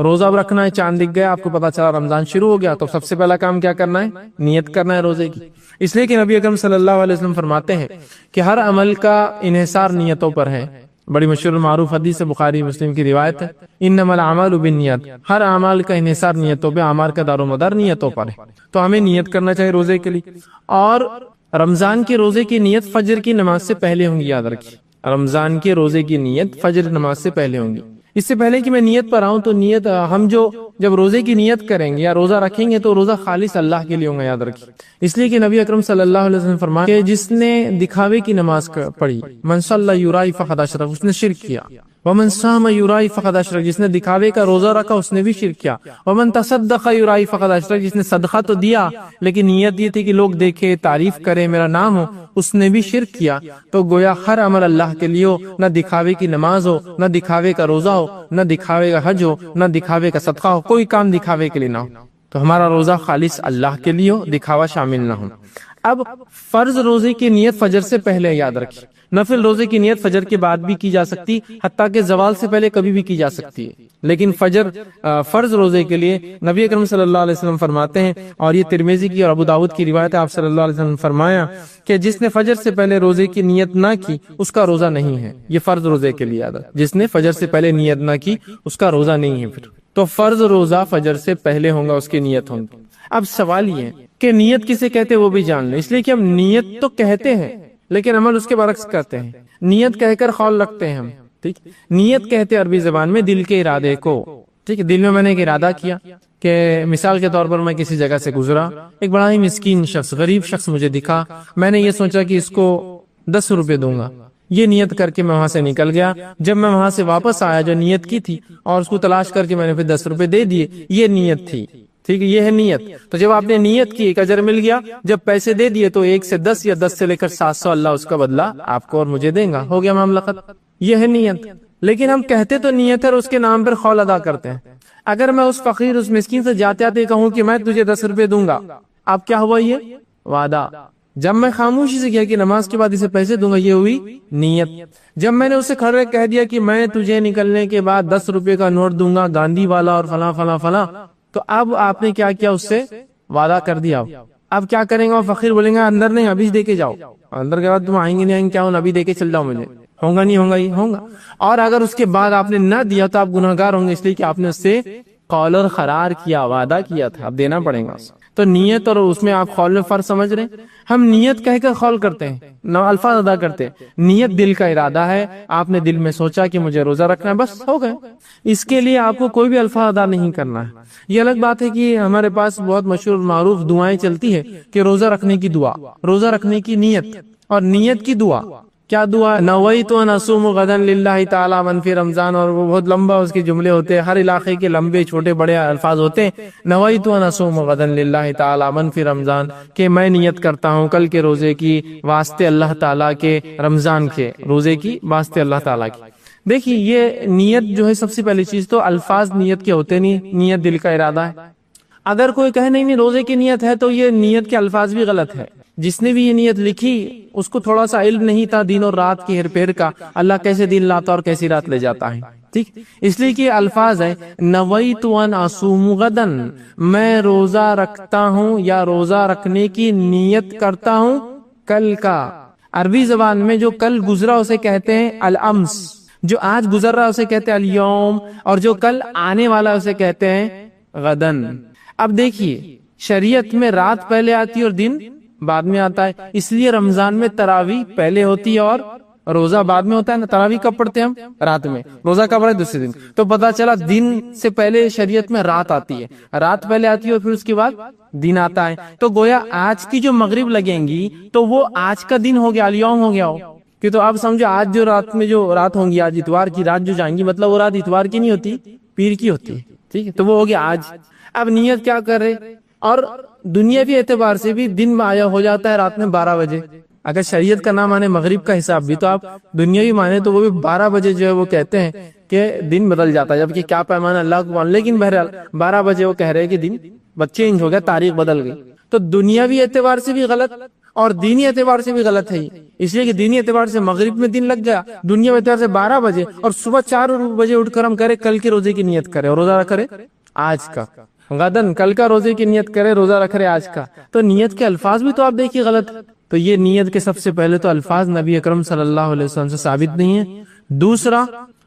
روزہ اب رکھنا ہے، چاند دکھ گیا، آپ کو پتا چلا رمضان شروع ہو گیا، تو سب سے پہلا کام کیا کرنا ہے؟ نیت کرنا ہے روزے کی۔ اس لیے کہ نبی اکرم صلی اللہ علیہ وسلم فرماتے ہیں کہ ہر عمل کا انحصار نیتوں پر ہے۔ بڑی مشہور معروف حدیث ہے، بخاری مسلم کی روایت ہے، انما الاعمال بالنیات، ہر اعمال کا انحصار نیتوں پہ، اعمال کا دار و مدار نیتوں پر ہے۔ تو ہمیں نیت کرنا چاہیے روزے کے لیے۔ اور رمضان کے روزے کی نیت فجر کی نماز سے پہلے ہوں گی، یاد رکھیے، رمضان کے روزے کی نیت فجر نماز سے پہلے ہوں گی۔ اس سے پہلے کہ میں نیت پر آؤں، تو نیت ہم جب روزے کی نیت کریں گے یا روزہ رکھیں گے تو روزہ خالص اللہ کے لیے ہوگا، یاد رکھیے۔ اس لیے کہ نبی اکرم صلی اللہ علیہ وسلم فرمایا کہ جس نے دکھاوے کی نماز پڑھی، من صلی یرائی فقد اشرک، اس نے شرک کیا۔ ومن صام یرائی فقد اشرک، جس نے دکھاوے کا روزہ رکھا اس نے بھی شرک کیا۔ ومن تصدق یرائی فقد اشرک، جس نے صدقہ تو دیا لیکن نیت یہ تھی کہ لوگ دیکھے، تعریف کرے، میرا نام ہو، اس نے بھی شرک کیا۔ تو گویا ہر عمل اللہ کے لیے ہو، نہ دکھاوے کی نماز ہو، نہ دکھاوے کا روزہ ہو، نہ دکھاوے کا حج ہو، نہ دکھاوے کا صدقہ ہو، کوئی کام دکھاوے کے لیے نہ ہو۔ تو ہمارا روزہ خالص اللہ کے لیے ہو، دکھاوا شامل نہ ہو۔ اب فرض روزے کی نیت فجر سے پہلے، یاد رکھیے، نفل روزے کی نیت فجر کے بعد بھی کی جا سکتی، حتیٰ کہ زوال سے پہلے کبھی بھی کی جا سکتی ہے، لیکن فرض روزے کے لیے نبی اکرم صلی اللہ علیہ وسلم فرماتے ہیں، اور یہ ترمذی کی اور ابو داؤد کی روایت ہے، آپ صلی اللہ علیہ وسلم فرمایا کہ جس نے فجر سے پہلے روزے کی نیت نہ کی اس کا روزہ نہیں ہے۔ یہ فرض روزے کے لیے یاد ہے، جس نے فجر سے پہلے نیت نہ کی اس کا روزہ نہیں ہے۔ پھر تو فرض روزہ فجر سے پہلے ہوگا، اس کی نیت ہوگی۔ اب سوال یہ ہے کہ نیت کسے کہتے وہ بھی جان لیں، اس لیے کہ ہم نیت تو کہتے ہیں لیکن عمل اس کے برعکس کرتے ہیں۔ نیت کہہ کر قول رکھتے ہیں ہم، ٹھیک، نیت کہتے عربی زبان میں دل کے ارادے کو، ٹھیک ہے، دل میں نے ایک ارادہ کیا کہ مثال کے طور پر میں کسی جگہ سے گزرا، ایک بڑا ہی مسکین شخص، غریب شخص مجھے دکھا، میں نے یہ سوچا کہ اس کو 10 روپے دوں گا، یہ نیت کر کے میں وہاں سے نکل گیا۔ جب میں وہاں سے واپس آیا جو نیت کی تھی، اور اس کو تلاش کر کے میں نے پھر 10 روپے دے دیے، یہ نیت تھی، ٹھیک ہے، یہ ہے نیت۔ تو جب آپ نے نیت کی ایک اجر مل گیا، جب پیسے دے دیے تو 1 سے 10 یا 10 سے لے کر 700 اللہ اس کا بدلہ آپ کو اور مجھے دے گا، ہو گیا معاملہ ختم۔ یہ ہے نیت۔ لیکن ہم کہتے تو نیت ہے اور اس کے نام پر قول ادا کرتے ہیں۔ اگر میں اس فقیر، اس مسکین سے جاتے آتے کہوں کہ میں تجھے 10 روپے دوں گا، اب کیا ہوا؟ یہ وعدہ۔ جب میں خاموشی سے کیا کہ نماز کے بعد اسے پیسے دوں گا، یہ ہوئی نیت۔ جب میں نے اسے کھڑے کہہ دیا کہ میں تجھے نکلنے کے بعد 10 روپے کا نوٹ دوں گا، گاندھی والا اور فلاں فلاں فلاں، تو اب آپ نے کیا کیا؟ اس سے وعدہ کر دیا۔ اب کیا کریں گے؟ فقیر بولیں گے اندر نہیں، ابھی دے کے جاؤ۔ اندر کے بعد تم آئیں گے نہیں آئیں گے، کیا ابھی دے کے چل جاؤ، مجھے ہوگا نہیں ہوگا، یہ ہوگا۔ اور اگر اس کے بعد آپ نے نہ دیا تو آپ گناہگار ہوں گے، اس لیے کہ آپ نے اس سے قول اور قرار کیا، وعدہ کیا تھا، اب دینا پڑے گا۔ تو نیت اور اس میں آپ قول میں فرق سمجھ رہے ہیں؟ ہم نیت کہہ کر قول کرتے ہیں، نہ الفاظ ادا کرتے ہیں۔ نیت دل کا ارادہ ہے، آپ نے دل میں سوچا کہ مجھے روزہ رکھنا ہے، بس ہو گئے۔ اس کے لیے آپ کو کوئی بھی الفاظ ادا نہیں کرنا ہے۔ یہ الگ بات ہے کہ ہمارے پاس بہت مشہور معروف دعائیں چلتی ہے کہ روزہ رکھنے کی دعا، روزہ رکھنے کی نیت اور نیت کی دعا۔ کیا دعا؟ نویت ان اصوم غدا للہ تعالی من فی رمضان، اور وہ بہت لمبا اس کے جملے ہوتے ہیں، ہر علاقے کے لمبے چھوٹے بڑے الفاظ ہوتے ہیں۔ نویت ان اصوم غدا للہ تعالی من فی رمضان، کہ میں نیت کرتا ہوں کل کے روزے کی واسطے اللہ تعالیٰ کے، رمضان کے روزے کی واسطے اللہ تعالیٰ کی۔ دیکھیے یہ نیت جو ہے، سب سے پہلی چیز تو الفاظ نیت کے ہوتے نہیں، نیت دل کا ارادہ ہے۔ اگر کوئی کہے نہیں روزے کی نیت ہے، تو یہ نیت کے الفاظ بھی غلط ہے۔ جس نے بھی یہ نیت لکھی اس کو تھوڑا سا علم نہیں تھا دین اور رات کی ہیر پھیر کا، اللہ کیسے دن لاتا اور کیسی رات لے جاتا ہے، ٹھیک۔ اس لیے کہ الفاظ ہے نویت ان اصوم غدا، میں روزہ رکھتا ہوں یا روزہ رکھنے کی نیت کرتا ہوں کل کا۔ عربی زبان میں جو کل گزرا اسے کہتے ہیں الامس، جو آج گزر رہا اسے کہتے ہیں الیوم، اور جو کل آنے والا اسے کہتے ہیں غدن۔ اب دیکھیے شریعت میں رات پہلے آتی ہے اور دن بعد میں آتا ہے، اس لیے رمضان میں تراویح پہلے ہوتی ہے اور روزہ بعد میں ہوتا ہے نا۔ تراویح کب پڑھتے ہیں ہم؟ رات میں۔ روزہ کب پڑھتے ہیں؟ دوسرے دن۔ تو پتا چلا دن سے پہلے شریعت میں رات آتی ہے، رات پہلے آتی ہے اور پھر اس کے بعد دن آتا ہے۔ تو گویا آج کی جو مغرب لگیں گی تو وہ آج کا دن ہو گیا، الیوم ہو گیا ہو، کہ تو اب سمجھو آج جو رات میں جو رات ہوں گی، آج اتوار کی رات جو جائیں گی، مطلب وہ رات اتوار کی نہیں ہوتی، پیر کی ہوتی ہے، ٹھیک ہے، تو وہ ہو گیا آج۔ اب نیت کیا کر رہے؟ اور دنیاوی اعتبار سے بھی دن آیا ہو جاتا ہے رات میں 12 بجے۔ اگر شریعت کا نام مانے مغرب کا حساب بھی، تو آپ دنیاوی مانے تو وہ بھی 12 بجے جو ہے وہ کہتے ہیں کہ دن بدل جاتا ہے، جبکہ کیا پیمانہ اللہ کو مان، لیکن بہرحال 12 بجے وہ کہہ رہے کہ دن چینج ہو گیا، تاریخ بدل گئی۔ تو دنیاوی اعتبار سے بھی غلط اور دینی اعتبار سے بھی غلط ہے، اس لیے کہ دینی اعتبار سے مغرب میں دن لگ گیا، دنیا اعتبار سے 12 بجے، اور صبح 4 بجے اٹھ کر ہم کرے کل کے روزے کی نیت کرے اور روزہ رکھ رہے آج کا، غدن کل کا روزے کی نیت کرے، روزہ رکھ رہے آج کا، تو نیت کے الفاظ بھی تو آپ دیکھیے غلط۔ تو یہ نیت کے سب سے پہلے تو الفاظ نبی اکرم صلی اللہ علیہ وسلم سے ثابت نہیں ہے، دوسرا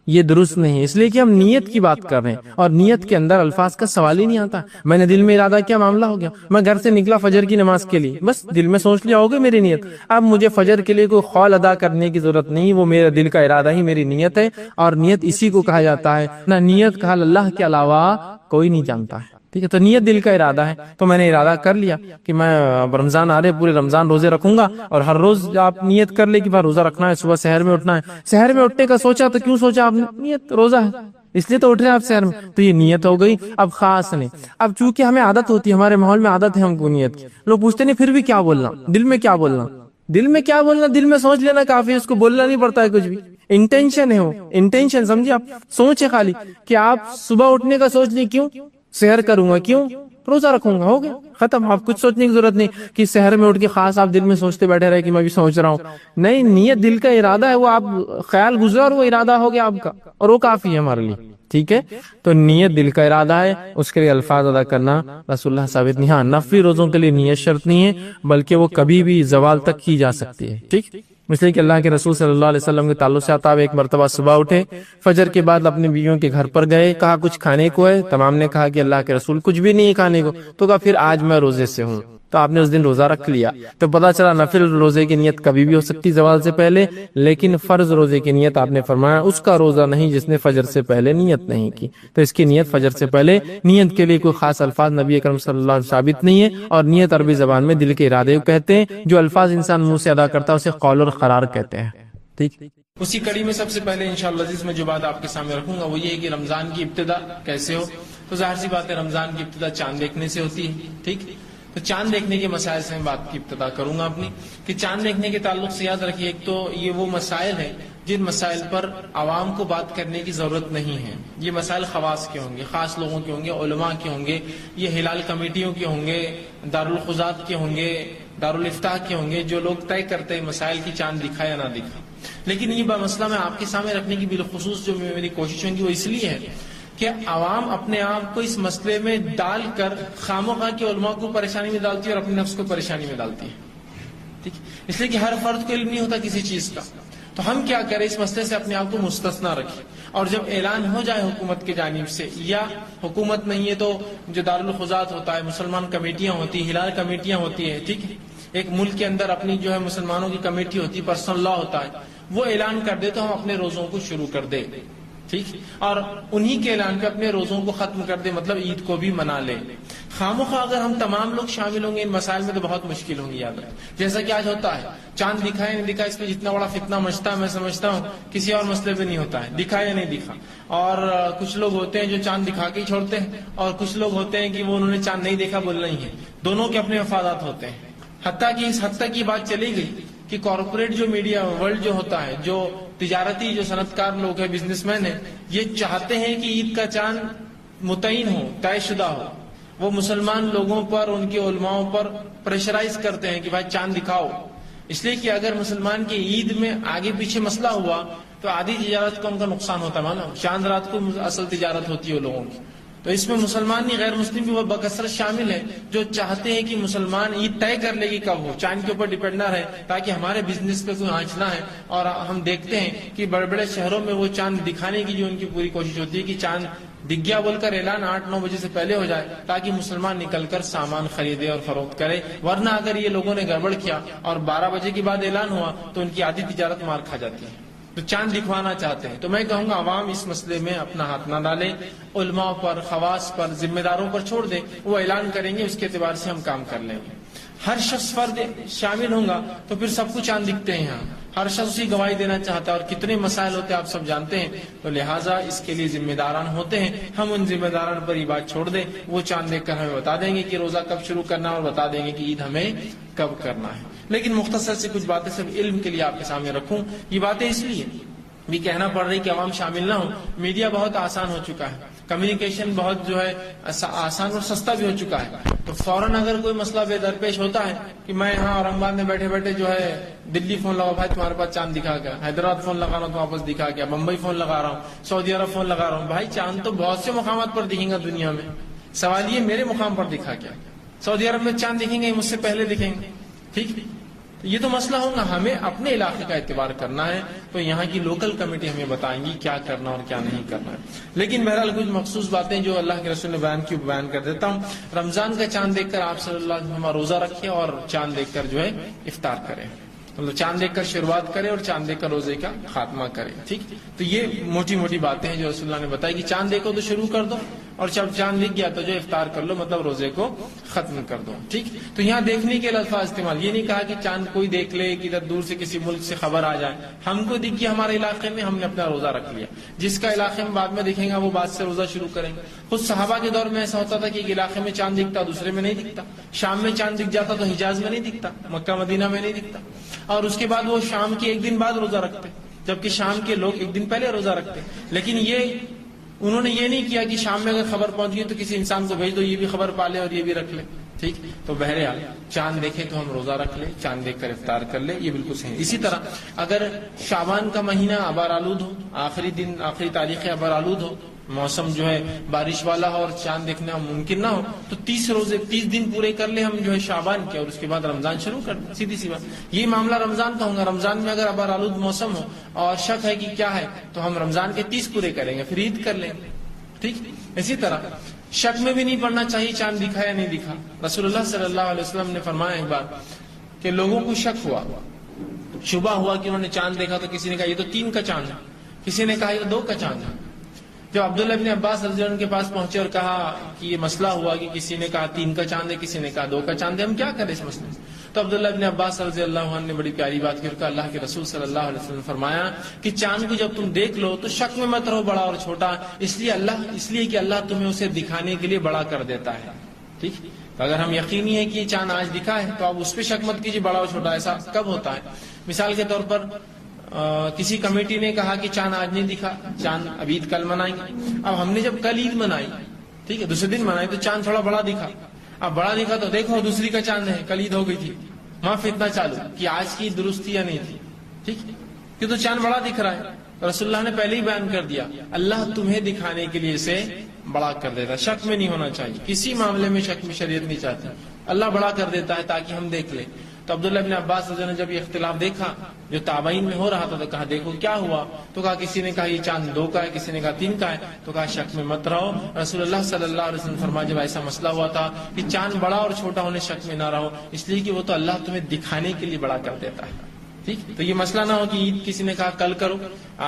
یہ درست نہیں ہے، اس لیے کہ ہم نیت کی بات کر رہے ہیں اور نیت کے اندر الفاظ کا سوال ہی نہیں آتا۔ میں نے دل میں ارادہ کیا، معاملہ ہو گیا، میں گھر سے نکلا فجر کی نماز کے لیے، بس دل میں سوچ لیا ہوگا میری نیت، اب مجھے فجر کے لیے کوئی قول ادا کرنے کی ضرورت نہیں، وہ میرا دل کا ارادہ ہی میری نیت ہے، اور نیت اسی کو کہا جاتا ہے، نہ نیت کا حال اللہ کے علاوہ کوئی نہیں جانتا ہے، ٹھیک ہے۔ تو نیت دل کا ارادہ ہے، تو میں نے ارادہ کر لیا کہ میں رمضان آ رہے پورے رمضان روزے رکھوں گا، اور ہر روز آپ نیت کر لے کہ روزہ رکھنا ہے، صبح سحر میں اٹھنا ہے، سحر میں اٹھنے کا سوچا تو کیوں سوچا آپ نے، نیت روزہ ہے اس لیے تو اٹھ رہے ہیں آپ سحر میں، تو یہ نیت ہو گئی۔ اب خاص نہیں، اب چونکہ ہمیں عادت ہوتی ہے، ہمارے ماحول میں عادت ہے ہم کو نیت کی، لوگ پوچھتے نہیں پھر بھی کیا بولنا، دل میں کیا بولنا، دل میں کیا بولنا، دل میں سوچ لینا کافی، اس کو بولنا نہیں پڑتا ہے کچھ بھی، انٹینشن ہے وہ، انٹینشن سمجھے آپ، سوچ ہے خالی کہ آپ صبح اٹھنے کا سوچ لیں، کیوں سحر کروں گا، کیوں روزہ رکھوں گا، ہو گیا ختم۔ آپ کچھ سوچنے کی ضرورت نہیں کہ سحر میں اٹھ کے خاص آپ دل میں سوچتے بیٹھے رہے کہ میں بھی سوچ رہا ہوں، نہیں، نیت دل کا ارادہ ہے، وہ آپ خیال گزرا اور وہ ارادہ ہو گیا آپ کا، اور وہ کافی ہے ہمارے لیے، ٹھیک ہے۔ تو نیت دل کا ارادہ ہے، اس کے لیے الفاظ ادا کرنا رسول اللہ ثابت نہیں۔ ہاں نفلی روزوں کے لیے نیت شرط نہیں ہے، بلکہ وہ کبھی بھی زوال تک کی جا سکتی ہے، ٹھیک۔ اس لیے کہ اللہ کے رسول صلی اللہ علیہ وسلم کے تعلق سے آتا ہے، ایک مرتبہ صبح اٹھے، فجر کے بعد اپنی بیویوں کے گھر پر گئے، کہا کچھ کھانے کو ہے، تمام نے کہا کہ اللہ کے رسول کچھ بھی نہیں ہے کھانے کو، تو کہا پھر آج میں روزے سے ہوں، تو آپ نے اس دن روزہ رکھ لیا۔ تو پتا چلا نفل روزے کی نیت کبھی بھی ہو سکتی زوال سے پہلے، لیکن فرض روزے کی نیت آپ نے فرمایا اس کا روزہ نہیں جس نے فجر سے پہلے نیت نہیں کی، تو اس کی نیت فجر سے پہلے، نیت کے لیے کوئی خاص الفاظ نبی اکرم صلی اللہ علیہ وسلم ثابت نہیں ہے، اور نیت عربی زبان میں دل کے ارادے کو کہتے ہیں، جو الفاظ انسان منہ سے ادا کرتا ہے اسے قول اور قرار کہتے ہیں، ٹھیک۔ اسی کڑی میں سب سے پہلے انشاءاللہ عزیز میں جو بات آپ کے سامنے رکھوں گا وہ یہ ہے کہ رمضان کی ابتدا کیسے ہو، تو ظاہر سی بات ہے رمضان کی ابتدا چاند دیکھنے سے ہوتی ہے، ٹھیک۔ تو چاند دیکھنے کے مسائل سے میں بات کی ابتدا کروں گا اپنی، کہ چاند دیکھنے کے تعلق سے یاد رکھیے، ایک تو یہ وہ مسائل ہیں جن مسائل پر عوام کو بات کرنے کی ضرورت نہیں ہے، یہ مسائل خواص کے ہوں گے، خاص لوگوں کے ہوں گے، علماء کے ہوں گے، یہ ہلال کمیٹیوں کے ہوں گے، دارالخزات کے ہوں گے، دارالفتاح کے ہوں گے، جو لوگ طے کرتے ہیں مسائل کی چاند دکھا یا نہ دکھا۔ لیکن یہ مسئلہ میں آپ کے سامنے رکھنے کی بالخصوص جو میری کوشش ہوگی وہ اس لیے ہے کہ عوام اپنے آپ کو اس مسئلے میں ڈال کر خامخواہ کے علماء کو پریشانی میں ڈالتی ہے اور اپنے نفس کو پریشانی میں ڈالتی ہے، ٹھیک، اس لیے کہ ہر فرد کو علم نہیں ہوتا کسی چیز کا، تو ہم کیا کریں، اس مسئلے سے اپنے آپ کو مستثنا رکھیں، اور جب اعلان ہو جائے حکومت کی جانب سے، یا حکومت نہیں ہے تو جو دارالخزات ہوتا ہے، مسلمان کمیٹیاں ہوتی ہیں، ہلال کمیٹیاں ہوتی ہیں، ٹھیک، ایک ملک کے اندر اپنی جو ہے مسلمانوں کی کمیٹی ہوتی ہے، پرسنل لا ہوتا ہے، وہ اعلان کر دے تو ہم اپنے روزوں کو شروع کر دیں، ٹھیک، اور انہی کے اعلان پہ اپنے روزوں کو ختم کر دیں، مطلب عید کو بھی منا لیں۔ خامخواہ اگر ہم تمام لوگ شامل ہوں گے ان مسائل میں تو بہت مشکل ہوگی، یاد رکھیں، جیسا کہ آج ہوتا ہے، چاند دکھا یا نہیں دکھا اس پہ جتنا بڑا فتنہ مچتا ہے، میں سمجھتا ہوں کسی اور مسئلے پہ نہیں ہوتا ہے، دکھا یا نہیں دکھا، اور کچھ لوگ ہوتے ہیں جو چاند دکھا کے ہی چھوڑتے ہیں، اور کچھ لوگ ہوتے ہیں کہ وہ انہوں نے چاند نہیں دیکھا بولنا ہی ہے، دونوں کے اپنے مفادات ہوتے ہیں، حتیٰ کہ اس حد تک یہ بات چلی گئی کہ کارپوریٹ جو میڈیا ورلڈ جو ہوتا ہے، جو تجارتی جو صنعت کار لوگ ہیں، بزنس مین ہیں، یہ چاہتے ہیں کہ عید کا چاند متعین ہو، طے شدہ ہو، وہ مسلمان لوگوں پر، ان کے علماء پر پریشرائز کرتے ہیں کہ بھائی چاند دکھاؤ، اس لیے کہ اگر مسلمان کی عید میں آگے پیچھے مسئلہ ہوا تو آدھی تجارت کا ان کا نقصان ہوتا ہے، مانا چاند رات کو اصل تجارت ہوتی ہے لوگوں کی، تو اس میں مسلمان نہیں غیر مسلم بھی وہ بکثرت شامل ہے، جو چاہتے ہیں کہ مسلمان عید طے کر لے گی کب ہو، چاند کے اوپر ڈیپینڈ نہ رہے، تاکہ ہمارے بزنس پہ کوئی آنچ نہ ہے۔ اور ہم دیکھتے ہیں کہ بڑے بڑے شہروں میں وہ چاند دکھانے کی جو ان کی پوری کوشش ہوتی ہے کہ چاند دکھ گیا بول کر اعلان 8-9 بجے سے پہلے ہو جائے، تاکہ مسلمان نکل کر سامان خریدے اور فروخت کرے، ورنہ اگر یہ لوگوں نے گڑبڑ کیا اور 12 بجے کے بعد اعلان ہوا تو ان کی آدھی تجارت مار کھا جاتی ہے، تو چاند دکھوانا چاہتے ہیں۔ تو میں کہوں گا عوام اس مسئلے میں اپنا ہاتھ نہ ڈالیں، علماء پر، خواص پر، ذمہ داروں پر چھوڑ دیں، وہ اعلان کریں گے، اس کے اعتبار سے ہم کام کر لیں گے۔ ہر شخص فرد شامل ہوگا تو پھر سب کو چاند دکھتے ہیں، یہاں ہر شخص اسی گواہی دینا چاہتا ہے، اور کتنے مسائل ہوتے ہیں آپ سب جانتے ہیں، تو لہٰذا اس کے لیے ذمہ داران ہوتے ہیں، ہم ان ذمہ داران پر یہ بات چھوڑ دیں، وہ چاند دیکھ کر ہمیں بتا دیں گے کہ روزہ کب شروع کرنا ہے، اور بتا دیں گے کہ عید ہمیں کب کرنا ہے۔ لیکن مختصر سے کچھ باتیں صرف علم کے لیے آپ کے سامنے رکھوں، یہ باتیں اس لیے بھی کہنا پڑ رہی کہ عوام شامل نہ ہو، میڈیا بہت آسان ہو چکا ہے، کمیونیکیشن بہت جو ہے آسان اور سستا بھی ہو چکا ہے. تو فوراً اگر کوئی مسئلہ بے درپیش ہوتا ہے کہ میں یہاں اورنگ آباد میں بیٹھے بیٹھے جو ہے دلی فون لگا بھائی تمہارے پاس چاند دکھا گیا, حیدرآباد فون لگا رہا ہوں تو واپس دکھا گیا, بمبئی فون لگا رہا ہوں, سعودی عرب فون لگا رہا ہوں, بھائی چاند تو بہت سے مقامات پر دکھیں گا دنیا میں, سوال یہ میرے مقام پر دکھا گیا. سعودی عرب میں چاند دکھیں گے, مجھ سے پہلے دکھیں گے. ٹھیک, یہ تو مسئلہ ہوگا. ہمیں اپنے علاقے کا اعتبار کرنا ہے, تو یہاں کی لوکل کمیٹی ہمیں بتائیں گی کیا کرنا اور کیا نہیں کرنا ہے. لیکن بہرحال کچھ مخصوص باتیں جو اللہ کے رسول نے بیان کی بیان کر دیتا ہوں. رمضان کا چاند دیکھ کر آپ صلی اللہ علیہ وسلم روزہ رکھے اور چاند دیکھ کر جو ہے افطار کریں, مطلب چاند دیکھ کر شروعات کرے اور چاند دیکھ کر روزے کا خاتمہ کرے. ٹھیک, تو یہ موٹی موٹی باتیں ہیں جو رسول اللہ نے بتائی کہ چاند دیکھو تو شروع کر دو, اور جب چاند دکھ گیا تو جو افطار کر لو, مطلب روزے کو ختم کر دو. ٹھیک, تو یہاں دیکھنے کے الفاظ استعمال, یہ نہیں کہا کہ چاند کوئی دیکھ لے کہ ادھر دور سے کسی ملک سے خبر آ جائے, ہم کو دکھ گیا ہمارے علاقے میں, ہم نے اپنا روزہ رکھ لیا. جس کا علاقے میں بعد میں دکھیں گا وہ بعد سے روزہ شروع کریں گے. خود صحابہ کے دور میں ایسا ہوتا تھا کہ ایک علاقے میں چاند دکھتا دوسرے میں نہیں دکھتا, شام میں چاند دکھ جاتا تو حجاز میں نہیں دکھتا, مکہ مدینہ میں نہیں دکھتا, اور اس کے بعد وہ شام کے ایک دن بعد روزہ رکھتے, جبکہ شام کے لوگ ایک دن پہلے روزہ رکھتے. لیکن انہوں نے یہ نہیں کیا کہ شام میں اگر خبر پہنچ گئی تو کسی انسان کو بھیج دو یہ بھی خبر پا لے اور یہ بھی رکھ لے. ٹھیک, تو بہرحال چاند دیکھے تو ہم روزہ رکھ لیں, چاند دیکھ کر افطار کر لیں, یہ بالکل صحیح. اسی طرح اگر شعبان کا مہینہ ابار آلود ہو, آخری تاریخ ابار آلود ہو, موسم جو ہے بارش والا ہو اور چاند دیکھنا ممکن نہ ہو, تو 30 دن پورے کر لیں ہم جو ہے شعبان کے, اور اس کے بعد رمضان شروع کر دیں. سیدھی سی بات. یہ معاملہ رمضان کا ہوگا. رمضان میں اگر ابار آلود موسم ہو اور شک ہے کہ کیا ہے, تو ہم رمضان کے 30 پورے کریں گے, پھر عید کر لیں گے. ٹھیک, اسی طرح شک میں بھی نہیں پڑنا چاہیے چاند دکھا یا نہیں دکھا. رسول اللہ صلی اللہ علیہ وسلم نے فرمایا ایک بار کہ لوگوں کو شک ہوا, شبہ ہوا کہ انہوں نے چاند دیکھا, تو کسی نے کہا یہ تو 3 کا چاند ہے, کسی نے کہا یہ 2 کا چاند ہے. جب عبداللہ ابن عباس رضی اللہ عنہ کے پاس پہنچے اور کہا کہ یہ مسئلہ ہوا کہ کسی نے کہا 3 کا چاند ہے, کسی نے کہا 2 کا چاند ہے, ہم کیا کریں اس مسئلے سے, تو عبداللہ ابن عباس رضی اللہ عنہ نے بڑی پیاری بات کی اور کہا اللہ کے رسول صلی اللہ علیہ وسلم نے فرمایا کہ چاند کو جب تم دیکھ لو تو شک میں مت رہو بڑا اور چھوٹا, اس لیے کہ اللہ تمہیں اسے دکھانے کے لیے بڑا کر دیتا ہے. ٹھیک, تو اگر ہم یقینی ہے کہ یہ چاند آج دکھا ہے تو آپ اس پہ شک مت کیجیے بڑا اور چھوٹا. ایسا کب ہوتا ہے؟ مثال کے طور پر کسی کمیٹی نے کہا کہ چاند آج نہیں دکھا, چاند اب عید کل منائیں گے. اب ہم نے جب کل عید منائی, ٹھیک ہے, دوسرے دن منائی, تو چاند تھوڑا بڑا دکھا. اب بڑا دکھا تو دیکھو دوسری کا چاند ہے, کل عید ہو گئی تھی, وہاں فتنہ چالو کہ آج کی درست تھی یا نہیں تھی. ٹھیک, کہ تو چاند بڑا دکھ رہا ہے. رسول اللہ نے پہلے ہی بیان کر دیا اللہ تمہیں دکھانے کے لیے اسے بڑا کر دیتا. شک میں نہیں ہونا چاہیے, کسی معاملے میں شک میں شریعت نہیں چاہتی, اللہ بڑا کر دیتا ہے تاکہ ہم دیکھ لیں. تو عبداللہ ابن عباس رضی اللہ عنہ نے جب یہ اختلاف دیکھا جو تابعین میں ہو رہا تھا, تو کہا دیکھو کیا ہوا, تو کہا کسی نے کہا یہ چاند 2 کا ہے, کسی نے کہا 3 کا ہے, تو کہا شک میں مت رہو. رسول اللہ صلی اللہ علیہ وسلم فرمایا جب ایسا مسئلہ ہوا تھا کہ چاند بڑا اور چھوٹا ہونے شک میں نہ رہو, اس لیے کہ وہ تو اللہ تمہیں دکھانے کے لیے بڑا کر دیتا ہے. ٹھیک, تو یہ مسئلہ نہ ہو کہ عید کسی نے کہا کل کرو,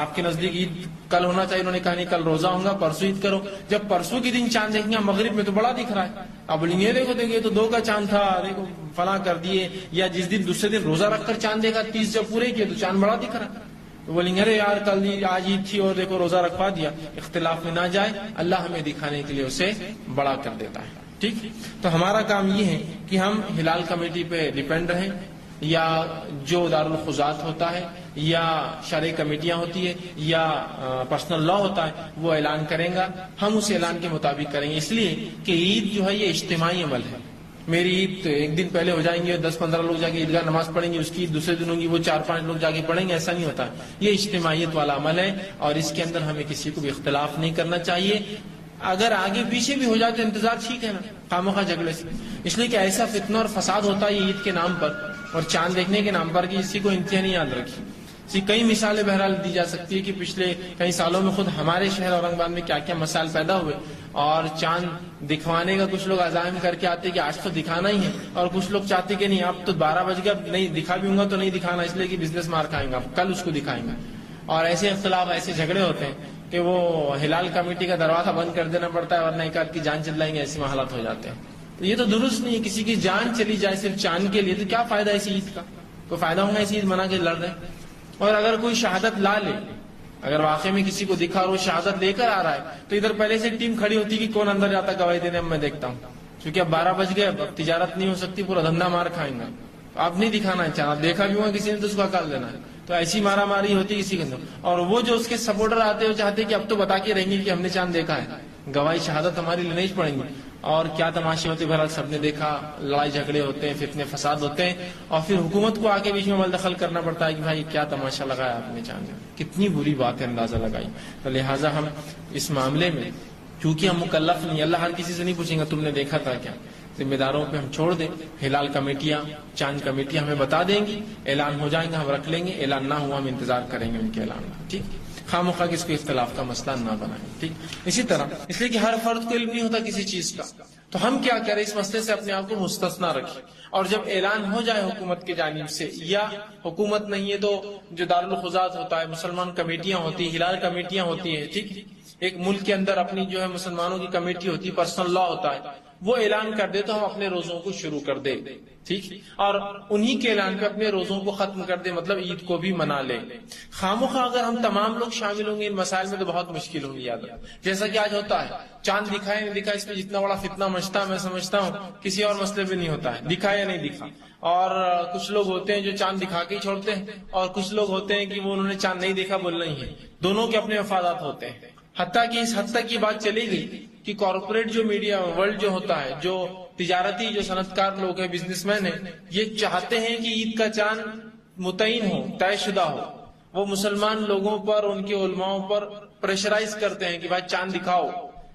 آپ کے نزدیک عید کل ہونا چاہیے, انہوں نے کہا نہیں کل روزہ ہوں گا, پرسوں عید کرو. جب پرسوں کے دن چاند دیکھیں گے مغرب میں تو بڑا دکھ رہا ہے, اب بولیں گے دیکھو یہ تو 2 کا چاند تھا, دیکھو فلاں کر دیے, یا جس دن دوسرے دن روزہ رکھ کر چاند دیکھا 30 جب پورے کیے تو چاند بڑا دکھ رہا ہے, تو بولیں گے ارے یار کل آج عید تھی اور دیکھو روزہ رکھوا دیا. اختلاف میں نہ جائے, اللہ ہمیں دکھانے کے لیے اسے بڑا کر دیتا ہے. ٹھیک, تو ہمارا کام یہ ہے کہ ہم ہلال کمیٹی پہ ڈیپینڈ رہیں, یا جو دارالخزات ہوتا ہے یا شرعی کمیٹیاں ہوتی ہے یا پرسنل لا ہوتا ہے وہ اعلان کریں گا, ہم اس اعلان کے مطابق کریں گے. اس لیے کہ عید جو ہے یہ اجتماعی عمل ہے. میری عید تو ایک دن پہلے ہو جائیں گے, 10-15 لوگ جا کے عیدگاہ نماز پڑھیں گے, اس کی دوسرے دن ہوگی وہ 4-5 لوگ جا کے پڑھیں گے, ایسا نہیں ہوتا. یہ اجتماعیت والا عمل ہے اور اس کے اندر ہمیں کسی کو بھی اختلاف نہیں کرنا چاہیے. اگر آگے پیچھے بھی ہو جائے تو انتظار ٹھیک ہے نا, خامخواہ جھگڑے سے. اس لیے کہ ایسا فتنہ اور فساد ہوتا ہے عید کے نام پر اور چاند دیکھنے کے نام پر کہ اسی کو انتہا نہیں یاد رکھی. اسی کئی مثالیں بہرحال دی جا سکتی ہے کہ پچھلے کئی سالوں میں خود ہمارے شہر اورنگ آباد میں کیا کیا مسائل پیدا ہوئے, اور چاند دکھوانے کا کچھ لوگ عزائم کر کے آتے کہ آج تو دکھانا ہی ہے, اور کچھ لوگ چاہتے کہ نہیں اب تو 12 بج گیا, نہیں دکھا بھی ہوں گا تو نہیں دکھانا, اس لیے کہ بزنس مار کھائیں گا, کل اس کو دکھائیں گے. اور ایسے اختلاف ایسے جھگڑے ہوتے ہیں کہ وہ ہلال کمیٹی کا دروازہ بند کر دینا پڑتا ہے, ورنہ ایک آدھ کی جان چل جائیں گے, ایسے حالات ہو جاتے ہیں. تو یہ تو درست نہیں ہے, کسی کی جان چلی جائے صرف چاند کے لیے تو کیا فائدہ ایسی عید کا, کوئی فائدہ ہوگا ایسی عید منا کے لڑ رہے. اور اگر کوئی شہادت لا لے, اگر واقعی میں کسی کو دکھا اور وہ شہادت لے کر آ رہا ہے تو ادھر پہلے سے ٹیم کھڑی ہوتی کہ کون اندر جاتا گواہی دینے, میں دیکھتا ہوں, کیونکہ اب 12 بج گئے, اب تجارت نہیں ہو سکتی, پورا دھندا مار کھائیں گا. آپ نہیں دکھانا ہے چاند, دیکھا بھی ہوا کسی نے تو اس کو ہکال دینا ہے, تو ایسی مارا ماری ہوتی کسی کے اندر. اور وہ جو اس کے سپورٹر آتے ہیں وہ چاہتے کہ اب تو بتا کے رہیں گے کہ ہم نے چاند دیکھا ہے, گواہی شہادت ہماری لینی ہی پڑیں گی. اور کیا تماشے ہوتے بہرحال سب نے دیکھا, لڑائی جھگڑے ہوتے ہیں, فتنے فساد ہوتے ہیں, اور پھر حکومت کو آگے بیچ میں مدخل کرنا پڑتا ہے کہ بھائی کیا تماشا لگایا آپ نے چاند میں, کتنی بری بات ہے, اندازہ لگائی. تو لہٰذا ہم اس معاملے میں چونکہ ہم مکلف نہیں, اللہ ہر کسی سے نہیں پوچھیں گا تم نے دیکھا تھا کیا, ذمہ داروں پہ ہم چھوڑ دیں. ہلال کمیٹیاں, چاند کمیٹیاں ہمیں بتا دیں گی, اعلان ہو جائیں گا ہم رکھ لیں گے, اعلان نہ ہوا ہم انتظار کریں گے ان کے اعلان کا. ٹھیک, خواہ کس کو اختلاف کا مسئلہ نہ بنائیں. ٹھیک, اسی طرح اس لیے کہ ہر فرد کو علم نہیں ہوتا کسی چیز کا, تو ہم کیا کریں, اس مسئلے سے اپنے آپ کو مستثنا رکھیں, اور جب اعلان ہو جائے حکومت کی جانب سے, یا حکومت نہیں ہے تو جو دارالخزات ہوتا ہے, مسلمان کمیٹیاں ہوتی ہیں, ہلال کمیٹیاں ہوتی ہیں, ٹھیک, ایک ملک کے اندر اپنی جو ہے مسلمانوں کی کمیٹی ہوتی ہے, پرسنل لا ہوتا ہے, وہ اعلان کر دے تو ہم اپنے روزوں کو شروع کر دیں. ٹھیک, اور انہی کے اعلان پہ اپنے روزوں کو ختم کر دیں, مطلب عید کو بھی منا لیں. خامخواہ اگر ہم تمام لوگ شامل ہوں گے ان مسائل میں تو بہت مشکل ہوگی. یاد جیسا کہ آج ہوتا ہے, چاند دکھا یا نہیں دکھا, اس پہ جتنا بڑا فتنہ مچتا ہے میں سمجھتا ہوں کسی اور مسئلے پہ نہیں ہوتا ہے, دکھا یا نہیں دکھا. اور کچھ لوگ ہوتے ہیں جو چاند دکھا کے ہی چھوڑتے ہیں, اور کچھ لوگ ہوتے ہیں کہ وہ انہوں نے چاند نہیں دیکھا بولنا ہی ہے. دونوں کے اپنے مفادات ہوتے ہیں. حتیٰ کہ اس حد تک یہ بات چلی گئی کہ کارپوریٹ جو میڈیا ورلڈ جو ہوتا ہے, جو تجارتی جو صنعت کار لوگ ہیں, بزنس مین ہیں, یہ چاہتے ہیں کہ عید کا چاند متعین ہو, طے شدہ ہو. وہ مسلمان لوگوں پر, ان کے علماؤں پر پریشرائز کرتے ہیں کہ بھائی چاند دکھاؤ,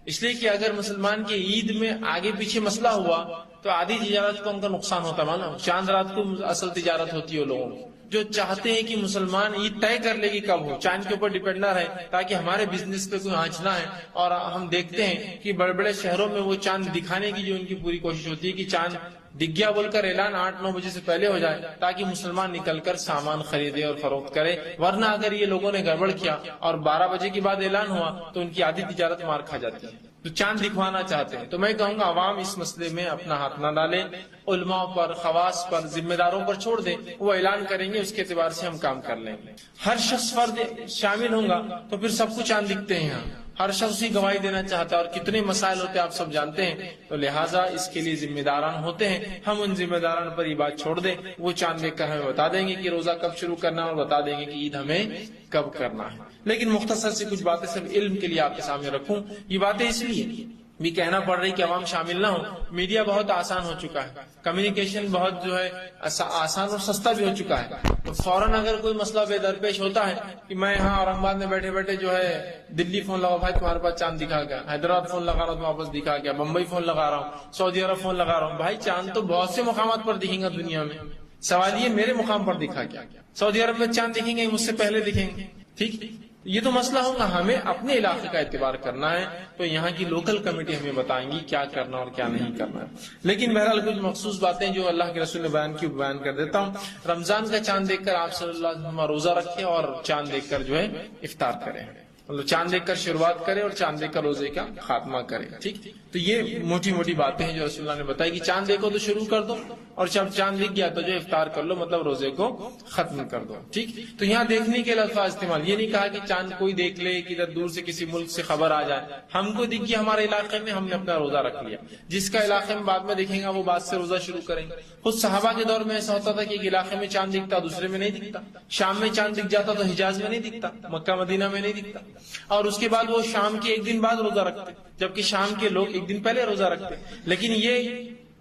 اس لیے کہ اگر مسلمان کے عید میں آگے پیچھے مسئلہ ہوا تو آدھی تجارت کو ان کا نقصان ہوتا ہے. معلوم, چاند رات کو اصل تجارت ہوتی ہے لوگوں کی, جو چاہتے ہیں کہ مسلمان عید طے کر لے گی کب ہو, چاند کے اوپر ڈیپینڈ نہ رہے, تاکہ ہمارے بزنس پہ کوئی آنچ نہ ہے. اور ہم دیکھتے ہیں کہ بڑے بڑے شہروں میں وہ چاند دکھانے کی جو ان کی پوری کوشش ہوتی ہے کہ چاند دکھ گیا بول کر اعلان 8-9 بجے سے پہلے ہو جائے, تاکہ مسلمان نکل کر سامان خریدے اور فروخت کرے. ورنہ اگر یہ لوگوں نے گڑبڑ کیا اور 12 بجے کے بعد اعلان ہوا تو ان کی آدھی تجارت مار کھا جاتی ہے. تو چاند دکھوانا چاہتے ہیں, تو میں کہوں گا عوام اس مسئلے میں اپنا ہاتھ نہ ڈالیں, علماء پر, خواص پر, ذمہ داروں پر چھوڑ دیں, وہ اعلان کریں گے, اس کے اعتبار سے ہم کام کر لیں گے. ہر شخص فرد شامل ہوگا تو پھر سب کو چاند دکھتے ہیں. یہاں ہر شخص ہی گواہی دینا چاہتا ہے, اور کتنے مسائل ہوتے ہیں آپ سب جانتے ہیں. تو لہٰذا اس کے لیے ذمہ داران ہوتے ہیں, ہم ان ذمہ داران پر یہ بات چھوڑ دیں. وہ چاند دیکھ کر ہمیں بتا دیں گے کہ روزہ کب شروع کرنا ہے, اور بتا دیں گے کہ عید ہمیں کب کرنا ہے. لیکن مختصر سے کچھ باتیں صرف علم کے لیے آپ کے سامنے رکھوں. یہ باتیں اس لیے بھی کہنا پڑ رہی کہ عوام شامل نہ ہو. میڈیا بہت آسان ہو چکا ہے, کمیونیکیشن بہت جو ہے آسان اور سستا بھی ہو چکا ہے. تو فوراً اگر کوئی مسئلہ بے درپیش ہوتا ہے کہ میں یہاں اورنگ آباد میں بیٹھے بیٹھے جو ہے دلی فون لگا, بھائی تمہارے پاس چاند دکھا گیا, حیدرآباد فون لگا رہا ہوں تو واپس دکھا گیا, بمبئی فون لگا رہا ہوں, سعودی عرب فون لگا رہا ہوں. بھائی چاند تو بہت سے مقامات پر دکھیں گا دنیا میں, سوال یہ میرے مقام پر دکھا گیا. سعودی عرب میں چاند دکھیں گے, مجھ سے پہلے دکھیں گے. ٹھیک, یہ تو مسئلہ ہوگا, ہمیں اپنے علاقے کا اعتبار کرنا ہے. تو یہاں کی لوکل کمیٹی ہمیں بتائیں گی کیا کرنا اور کیا نہیں کرنا ہے. لیکن بہرحال کچھ مخصوص باتیں جو اللہ کے رسول نے بیان کی بیان کر دیتا ہوں. رمضان کا چاند دیکھ کر آپ صلی اللہ علیہ وسلم روزہ رکھے, اور چاند دیکھ کر جو ہے افطار کریں, مطلب چاند دیکھ کر شروعات کرے اور چاند دیکھ کر روزے کا خاتمہ کرے. ٹھیک, تو یہ موٹی موٹی باتیں ہیں جو رسول اللہ نے بتائی کہ چاند دیکھو تو شروع کر دو, اور جب چاند دکھ گیا تو جو افطار کر لو, مطلب روزے کو ختم کر دو. ٹھیک, تو یہاں دیکھنے کے الفاظ استعمال, یہ نہیں کہا کہ چاند کوئی دیکھ لے کہ ادھر دور سے کسی ملک سے خبر آ جائے, ہم کو دکھ گیا ہمارے علاقے میں, ہم نے اپنا روزہ رکھ لیا. جس کا علاقے میں بعد میں دیکھیں گا وہ بعد سے روزہ شروع کریں گے. خود صحابہ کے دور میں ایسا ہوتا تھا کہ ایک علاقے میں چاند دکھتا, دوسرے میں نہیں دکھتا. شام میں چاند دکھ جاتا تو حجاز میں نہیں دکھتا, مکہ مدینہ میں نہیں دکھتا, اور اس کے بعد وہ شام کے ایک دن بعد روزہ رکھتے, جبکہ شام کے لوگ ایک دن پہلے روزہ رکھتے. لیکن یہ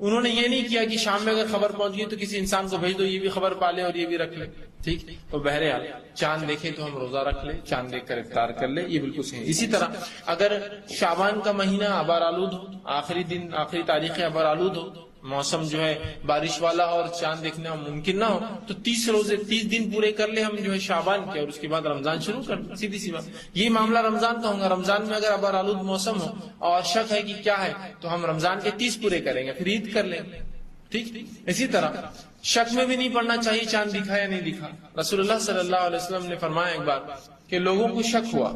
انہوں نے یہ نہیں کیا کہ شام میں اگر خبر پہنچ گئی تو کسی انسان کو بھیج دو, یہ بھی خبر پالے اور یہ بھی رکھ لے. ٹھیک, تو بہرحال چاند دیکھے تو ہم روزہ رکھ لیں, چاند دیکھ کر افطار کر لیں, یہ بالکل صحیح. اسی طرح اگر شعبان کا مہینہ ابار آلود ہو, آخری دن آخری تاریخیں ابار آلود ہو, موسم جو ہے بارش والا اور چاند دیکھنا ممکن نہ ہو, تو 30 دن پورے کر لے ہم جو ہے شعبان کے, اور اس کے بعد رمضان شروع کر لیں. سیدھی سی بات. یہ معاملہ رمضان کا ہوگا. رمضان میں اگر ابار آلود موسم ہو اور شک ہے کہ کیا ہے, تو ہم رمضان کے 30 پورے کریں گے, پھر عید کر لیں. ٹھیک, اسی طرح شک میں بھی نہیں پڑنا چاہیے چاند دکھا یا نہیں دکھا. رسول اللہ صلی اللہ علیہ وسلم نے فرمایا ایک بار کہ لوگوں کو شک ہوا,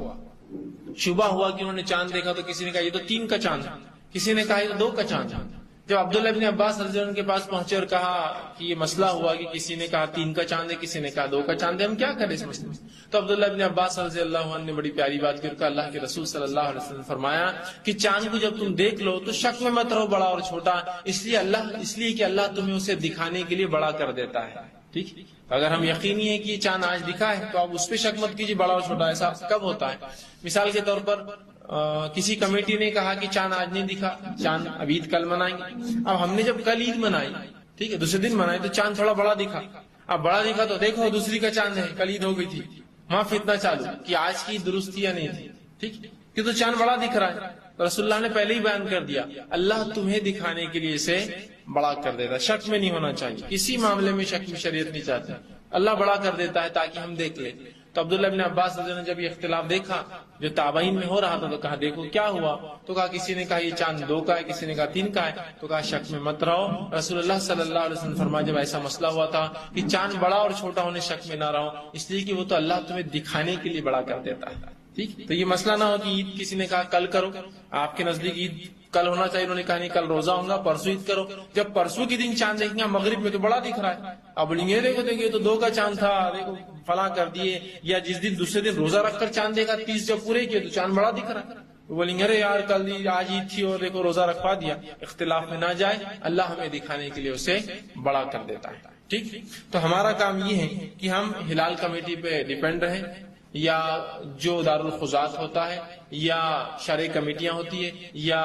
شبہ ہوا کہ انہوں نے چاند دیکھا, تو کسی نے کہا یہ تو 3 کا چاند ہے, کسی نے کہا یہ تو 2 کا چاند ہے. جب عبداللہ ابن عباس رضی اللہ عنہ کے پاس پہنچے اور کہا کہ یہ مسئلہ ہوا کہ کسی نے کہا 3 کا چاند ہے, کسی نے کہا 2 کا چاند ہے, ہم کیا کریں اس مسئلے میں. تو عبداللہ ابن عباس رضی اللہ عنہ نے بڑی پیاری بات کی, اور اللہ کے رسول صلی اللہ علیہ وسلم نے فرمایا کہ چاند کو جب تم دیکھ لو تو شک میں مت رہو بڑا اور چھوٹا, اس لیے کہ اللہ تمہیں اسے دکھانے کے لیے بڑا کر دیتا ہے. ٹھیک, اگر ہم یقینی ہے کہ یہ چاند آج دکھا ہے تو آپ اس پہ شک مت کیجیے بڑا اور چھوٹا ایسا کب ہوتا ہے. مثال کے طور پر کسی کمیٹی نے کہا کہ چاند آج نہیں دکھا، چاند اب عید کل منائیں گے۔ اب ہم نے جب کل عید منائی، ٹھیک ہے، دوسرے دن منائی تو چاند تھوڑا بڑا دکھا، اب بڑا دکھا تو دیکھو دوسری کا چاند ہے، کل عید ہو گئی تھی، وہاں فتنہ چالو کہ آج کی درست تھی یا نہیں تھی، ٹھیک، کہ تو چاند بڑا دکھ رہا ہے۔ رسول اللہ نے پہلے ہی بیان کر دیا، اللہ تمہیں دکھانے کے لیے اسے بڑا کر دیتا، شک میں نہیں ہونا چاہیے، کسی معاملے میں شک میں شریعت نہیں چاہتی، اللہ بڑا کر دیتا ہے تاکہ ہم دیکھ لیں۔ تو عبداللہ بن عباس رضی اللہ عنہ نے جب یہ اختلاف دیکھا جو تابعین میں ہو رہا تھا تو کہا دیکھو کیا ہوا، تو کہا کسی نے کہا یہ چاند 2 کا ہے، کسی نے کہا 3 کا ہے، تو کہا شک میں مت رہو۔ رسول اللہ صلی اللہ علیہ وسلم فرمایا جب ایسا مسئلہ ہوا تھا کہ چاند بڑا اور چھوٹا ہونے شک میں نہ رہو، اس لیے کہ وہ تو اللہ تمہیں دکھانے کے لیے بڑا کر دیتا ہے، ٹھیک۔ تو یہ مسئلہ نہ ہو کہ عید کسی نے کہا کل کرو، آپ کے نزدیک عید کل ہونا چاہیے، انہوں نے کہا نہیں کل روزہ ہوگا، پرسوں عید کرو، جب پرسوں کے دن چاند دیکھیں گے مغرب میں تو بڑا دکھ رہا ہے، اب بولیں گے دیکھو دیکھیے تو 2 کا چاند تھا، دیکھو فلاں کر دیے، یا جس دن دوسرے دن روزہ رکھ کر چاند دیکھا 30 جب پورے کیے تو چاند بڑا دکھ رہا ہے، بولیں گے ارے یار کل آج عید تھی اور دیکھو روزہ رکھوا دیا۔ اختلاف میں نہ جائے، اللہ ہمیں دکھانے کے لیے اسے بڑا کر دیتا ہے، ٹھیک۔ تو ہمارا کام یہ ہے کہ ہم ہلال کمیٹی پہ ڈیپینڈ رہیں، یا جو دارالخزات ہوتا ہے یا شرعی کمیٹیاں ہوتی ہے یا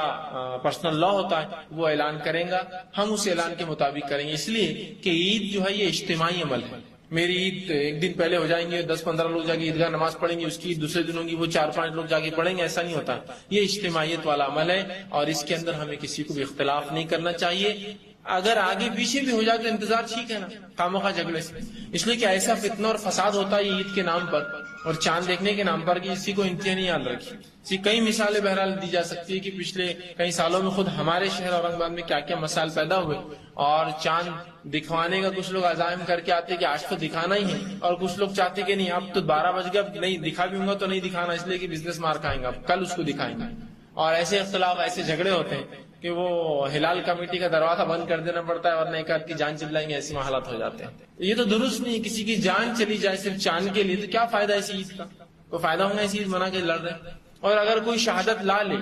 پرسنل لا ہوتا ہے وہ اعلان کریں گا، ہم اس اعلان کے مطابق کریں گے، اس لیے کہ عید جو ہے یہ اجتماعی عمل ہے۔ میری عید ایک دن پہلے ہو جائیں گے، 10-15 لوگ جا کے عیدگاہ نماز پڑھیں گے، اس کی دوسرے دن ہوگی وہ 4-5 لوگ جا کے پڑھیں گے، ایسا نہیں ہوتا، یہ اجتماعیت والا عمل ہے اور اس کے اندر ہمیں کسی کو بھی اختلاف نہیں کرنا چاہیے۔ اگر آگے پیچھے بھی ہو جائے تو انتظار ٹھیک ہے نا، خامخواہ جھگڑے سے، اس لیے کہ ایسا فتنہ اور فساد ہوتا ہے عید کے نام پر اور چاند دیکھنے کے نام پر کہ اسی کو انتہا نہیں یاد رکھی۔ اسی کئی مثالیں بہرحال دی جا سکتی ہے کہ پچھلے کئی سالوں میں خود ہمارے شہر اورنگ آباد میں کیا کیا مسائل پیدا ہوئے، اور چاند دکھوانے کا کچھ لوگ عزائم کر کے آتے کہ آج تو دکھانا ہی ہے، اور کچھ لوگ چاہتے کہ نہیں اب تو 12 بج گیا، اب نہیں دکھا بھی ہوں گا تو نہیں دکھانا، اس لیے کہ بزنس مار کھائیں گا، اب کل اس کو دکھائیں گے، اور ایسے اختلاف ایسے جھگڑے ہوتے ہیں کہ وہ ہلال کمیٹی کا دروازہ بند کر دینا پڑتا ہے ورنہ ایک آدھ کی جان چل جائیں گے، ایسی حالات ہو جاتے ہیں۔ یہ تو درست نہیں ہے، کسی کی جان چلی جائے صرف چاند کے لیے تو کیا فائدہ ایسی عید کا، کوئی فائدہ ہوگا ایسی عید منا کے لڑ رہے۔ اور اگر کوئی شہادت لا لے،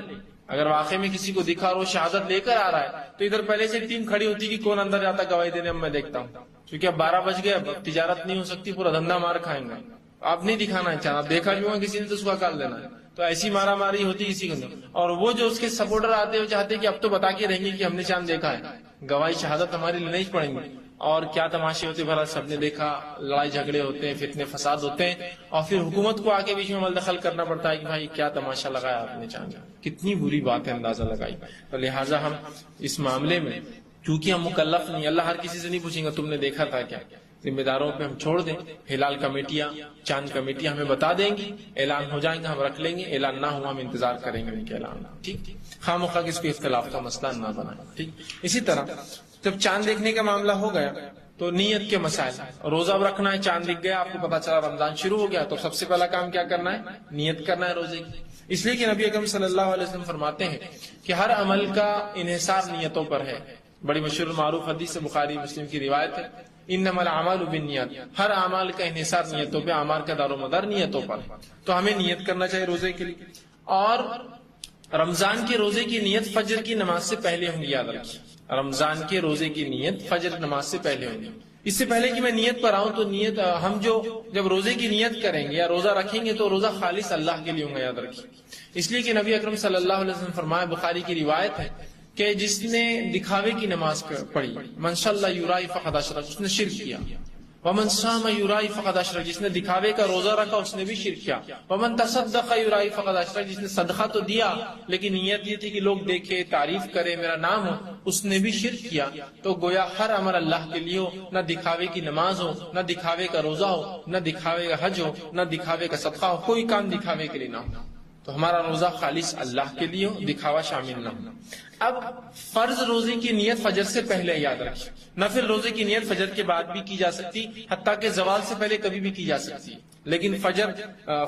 اگر واقعی میں کسی کو دکھا اور وہ شہادت لے کر آ رہا ہے تو ادھر پہلے سے ٹیم کھڑی ہوتی کہ کون اندر جاتا گواہی دینے، میں دیکھتا ہوں، کیونکہ اب 12 بج گئے، اب تجارت نہیں ہو سکتی، پورا دھندا مار کھائیں گے، آپ نہیں دکھانا ہے چاند، آپ دیکھا بھی ہوگا کسی نے تو اس کو کال دینا ہے، تو ایسی مارا ماری ہوتی کسی کو نہیں۔ اور وہ جو اس کے سپورٹر آتے ہیں وہ چاہتے ہیں کہ اب تو بتا کے رہیں گے کہ ہم نے چاند دیکھا ہے، گواہی شہادت ہماری لینا ہی پڑیں گے، اور کیا تماشے ہوتے بھلا سب نے دیکھا، لڑائی جھگڑے ہوتے ہیں، فتنے فساد ہوتے ہیں، اور پھر حکومت کو آگے بیچ میں عمل دخل کرنا پڑتا ہے کہ بھائی کیا تماشا لگایا آپ نے چاند، کتنی بری بات ہے، اندازہ لگائی۔ تو لہٰذا ہم اس معاملے میں چونکہ ہم مکلف نہیں، اللہ ہر کسی سے نہیں پوچھیں گا تم نے دیکھا تھا کیا، ذمہ داروں پہ ہم چھوڑ دیں، ہلال کمیٹیاں چاند کمیٹیاں ہمیں بتا دیں گی، اعلان ہو جائیں گا ہم رکھ لیں گے، اعلان نہ ہوا ہم انتظار کریں گے ان کے اعلان، ٹھیک، خواہ مخواہ اس کے اختلاف کا مسئلہ نہ بنائیں، ٹھیک۔ اسی طرح جب چاند دیکھنے کا معاملہ ہو گیا تو نیت کے مسائل، روزہ رکھنا ہے، چاند دکھ گیا، آپ کو پتا چلا رمضان شروع ہو گیا، تو سب سے پہلا کام کیا کرنا ہے، نیت کرنا ہے روزے کی، اس لیے کہ نبی اکرم صلی اللہ علیہ وسلم فرماتے ہیں کہ ہر عمل کا انحصار نیتوں پر ہے، بڑی مشہور معروف حدیث بخاری مسلم کی روایت ہے، انما الاعمال بالنیات، ہر اعمال کا انحصار نیتوں پہ، اعمال کا دار و مدار نیتوں پر، تو ہمیں نیت کرنا چاہیے روزے کے لیے۔ اور رمضان کے روزے کی نیت فجر کی نماز سے پہلے ہوں گی، یاد رکھیے، رمضان کے روزے کی نیت فجر نماز سے پہلے ہوں گی، اس سے پہلے کہ میں نیت پر آؤں تو نیت ہم جو جب روزے کی نیت کریں گے یا روزہ رکھیں گے تو روزہ خالص اللہ کے لیے ہوگا، یاد رکھیے، اس لیے کہ نبی اکرم صلی اللہ علیہ وسلم فرمایا، بخاری کی روایت ہے کہ جس نے دکھاوے کی نماز پڑھی، من صلی یرائی فقد اشرک، اس نے شرک کیا، ومن صام یرائی فقد اشرک، جس نے دکھاوے کا روزہ رکھا اس نے بھی شرک کیا، ومن تصدق یرائی فقد اشرک، جس نے صدقہ تو دیا لیکن نیت یہ تھی کہ لوگ دیکھے، تعریف کرے، میرا نام ہو، اس نے بھی شرک کیا۔ تو گویا ہر عمل اللہ کے لیے ہو، نہ دکھاوے کی نماز ہو، نہ دکھاوے کا روزہ ہو، نہ دکھاوے کا حج ہو، نہ دکھاوے کا صدقہ ہو، کوئی کام دکھاوے کے لیے نہ ہو، تو ہمارا روزہ خالص اللہ کے لیے ہو، دکھاوا شامل نہ ہو۔ اب فرض روزے کی نیت فجر سے پہلے، یاد رکھیں، نفل روزے کی نیت فجر کے بعد بھی کی جا سکتی، حتیٰ کہ زوال سے پہلے کبھی بھی کی جا سکتی، لیکن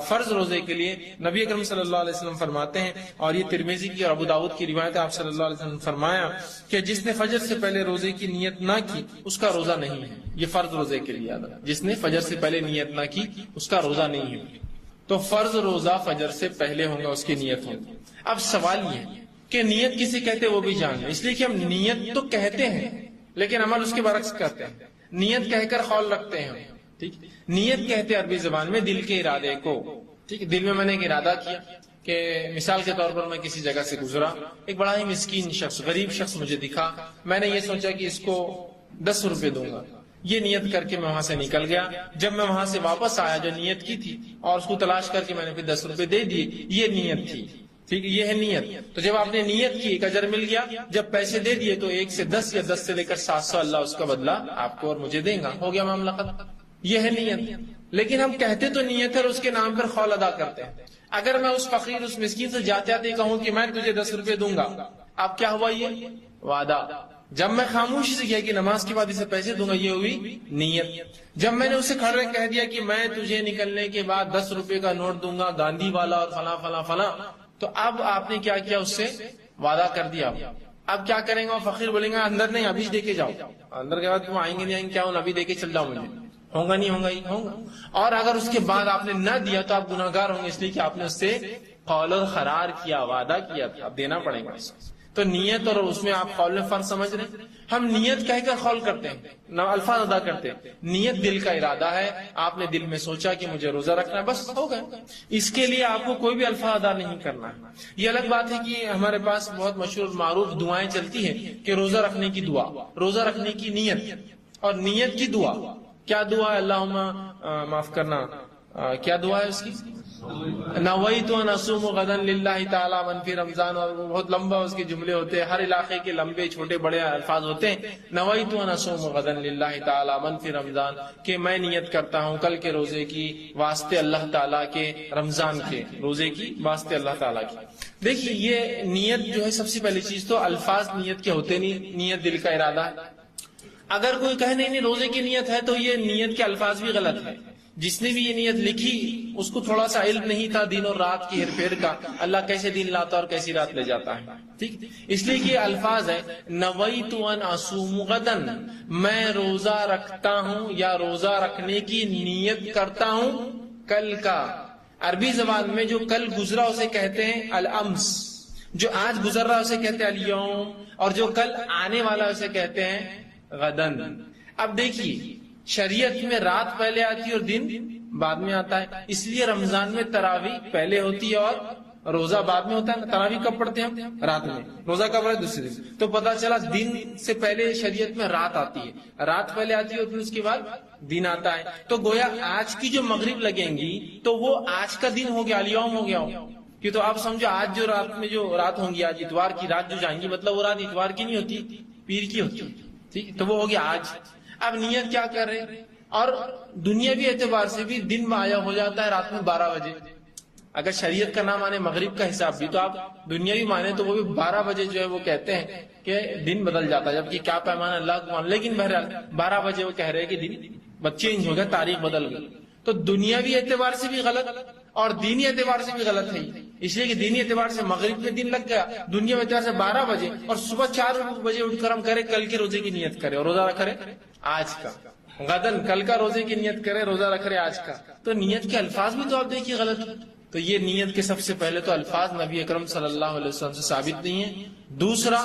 فرض روزے کے لیے نبی اکرم صلی اللہ علیہ وسلم فرماتے ہیں، اور یہ ترمذی کی اور ابو داؤد کی روایت ہے، آپ صلی اللہ علیہ وسلم فرمایا کہ جس نے فجر سے پہلے روزے کی نیت نہ کی اس کا روزہ نہیں ہے، یہ فرض روزے کے لیے یاد رکھیں، جس نے فجر سے پہلے نیت نہ کی اس کا روزہ نہیں ہے، تو فرض روزہ فجر سے پہلے ہوگا، اس کی نیت ہوگی۔ اب سوال یہ ہے کہ نیت کسے کہتے وہ بھی جان لیں، اس لیے کہ ہم نیت تو کہتے ہیں لیکن عمل اس کے برعکس کرتے ہیں، نیت کہہ کر قول رکھتے ہیں، ٹھیک، نیت کہتے عربی زبان میں دل کے ارادے کو، ٹھیک، دل میں میں نے ایک ارادہ کیا، کہ مثال کے طور پر میں کسی جگہ سے گزرا، ایک بڑا ہی مسکین شخص، غریب شخص مجھے دکھا، میں نے یہ سوچا کہ اس کو 10 روپے دوں گا، یہ نیت کر کے میں وہاں سے نکل گیا۔ جب میں وہاں سے واپس آیا جو نیت کی تھی اور اس کو تلاش کر کے میں نے پھر 10 روپے دے دیے، یہ نیت تھی، ٹھیک، یہ ہے نیت۔ تو جب آپ نے نیت کی ایک اجر مل گیا، جب پیسے دے دیے تو 1 سے 10 یا 10 سے لے کر 700 اللہ اس کا بدلہ آپ کو اور مجھے دے گا، ہو گیا معاملہ ختم۔ یہ ہے نیت۔ لیکن ہم کہتے تو نیت ہے اور اس کے نام پر خول ادا کرتے ہیں۔ اگر میں اس فقیر اس مسکین سے جاتے آتے کہوں کہ میں تجھے 10 روپے دوں گا، اب کیا ہوا؟ یہ وعدہ۔ جب میں خاموشی سے کہا کہ نماز کے بعد اسے پیسے دوں گا، یہ ہوئی نیت۔ جب میں نے اسے کھڑے کہہ دیا کہ میں تجھے نکلنے کے بعد 10 روپے کا نوٹ دوں گا، گاندھی والا اور فلاں فلاں فلاں، تو اب آپ نے کیا کیا؟ اس سے وعدہ کر دیا۔ اب کیا کریں گے؟ وہ فقیر بولیں گے اندر نہیں، ابھی دے کے جاؤ۔ اندر کے بعد تم آئیں گے نہیں آئیں گے کیا؟ ابھی دے کے چل جاؤ، مجھے ہوگا نہیں ہوگا ہی ہوگا۔ اور اگر اس کے بعد آپ نے نہ دیا تو آپ گناہگار ہوں گے، اس لیے کہ آپ نے اس سے قول اور قرار کیا، وعدہ کیا تھا، اب دینا پڑے گا۔ تو نیت اور اس میں آپ قول میں فرق سمجھ رہے ہیں؟ ہم نیت کہہ کر قول کرتے ہیں، الفاظ ادا کرتے ہیں۔ نیت دل کا ارادہ ہے، آپ نے دل میں سوچا کہ مجھے روزہ رکھنا ہے، بس ہو گیا۔ اس کے لیے آپ کو کوئی بھی الفاظ ادا نہیں کرنا ہے۔ یہ الگ بات ہے کہ ہمارے پاس بہت مشہور معروف دعائیں چلتی ہیں کہ روزہ رکھنے کی دعا، روزہ رکھنے کی نیت اور نیت کی دعا۔ کیا دعا ہے؟ اللہم معاف کرنا، کیا دعا ہے اس کی؟ نویت ان اصوم غدا للہ تعالی من فی رمضان، اور بہت لمبا اس کے جملے ہوتے ہیں، ہر علاقے کے لمبے چھوٹے بڑے الفاظ ہوتے ہیں۔ نویت ان اصوم غدا للہ تعالی من فی رمضان، کہ میں نیت کرتا ہوں کل کے روزے کی واسطے اللہ تعالیٰ کے، رمضان کے روزے کی واسطے اللہ تعالیٰ کی۔ دیکھیے یہ نیت جو ہے، سب سے پہلی چیز تو الفاظ نیت کے ہوتے نہیں، نیت دل کا ارادہ ہے۔ اگر کوئی کہے نہیں روزے کی نیت ہے تو یہ نیت کے الفاظ بھی غلط ہے۔ جس نے بھی یہ نیت لکھی اس کو تھوڑا سا علم نہیں تھا دن اور رات کی ہیر پھیر کا، اللہ کیسے دن لاتا اور کیسی رات لے جاتا ہے، ٹھیک۔ اس لیے کہ الفاظ ہے نویت ان اصوم غدا، میں روزہ رکھتا ہوں یا روزہ رکھنے کی نیت کرتا ہوں کل کا۔ عربی زبان میں جو کل گزرا اسے کہتے ہیں الامس، جو آج گزر رہا اسے کہتے ہیں الیوم، اور جو کل آنے والا اسے کہتے ہیں غدن۔ اب دیکھیے شریعت میں رات پہلے آتی ہے اور دن بعد میں آتا ہے، اس لیے رمضان میں تراویح پہلے ہوتی ہے اور روزہ بعد میں ہوتا ہے۔ تراویح کب پڑھتے ہیں؟ رات میں۔ روزہ کب ہے؟ دوسرے دن۔ تو پتا چلا دن سے پہلے شریعت میں رات آتی ہے، رات پہلے آتی ہے اور پھر اس کے بعد دن آتا ہے۔ تو گویا آج کی جو مغرب لگیں گی تو وہ آج کا دن ہو گیا، الیوم ہو گیا۔ کہ تو آپ سمجھو آج جو رات میں جو رات ہوں گی، آج اتوار کی رات جو جائیں گی، مطلب وہ رات اتوار کی نہیں ہوتی، پیر کی ہوتی، ٹھیک، تو وہ ہو گیا آج۔ اب نیت کیا کر رہے؟ اور دنیاوی اعتبار سے بھی دن میں آیا ہو جاتا ہے رات میں 12 بجے۔ اگر شریعت کا نام آنے مغرب کا حساب بھی، تو آپ دنیاوی مانے تو وہ بھی 12 بجے جو ہے وہ کہتے ہیں کہ دن بدل جاتا ہے، جبکہ کیا پیمانہ اللہ کو مان، لیکن بہرحال 12 بجے وہ کہہ رہے کہ دن چینج ہو گیا، تاریخ بدل گئی۔ تو دنیاوی اعتبار سے بھی غلط اور دینی اعتبار سے بھی غلط ہے، اس لیے کہ دینی اعتبار سے مغرب میں دن لگ گیا، دنیا میں اعتبار سے 12 بجے، اور صبح 4 بجے اٹھ کر ہم کرے کل کے روزے کی نیت کرے اور روزہ رکھ رہے آج کا، غدن کل کا روزے کی نیت کرے، روزہ رکھ رہے آج کا۔ تو نیت کے الفاظ بھی تو آپ دیکھیے غلط ہے۔ تو یہ نیت کے سب سے پہلے تو الفاظ نبی اکرم صلی اللہ علیہ وسلم سے ثابت نہیں ہے، دوسرا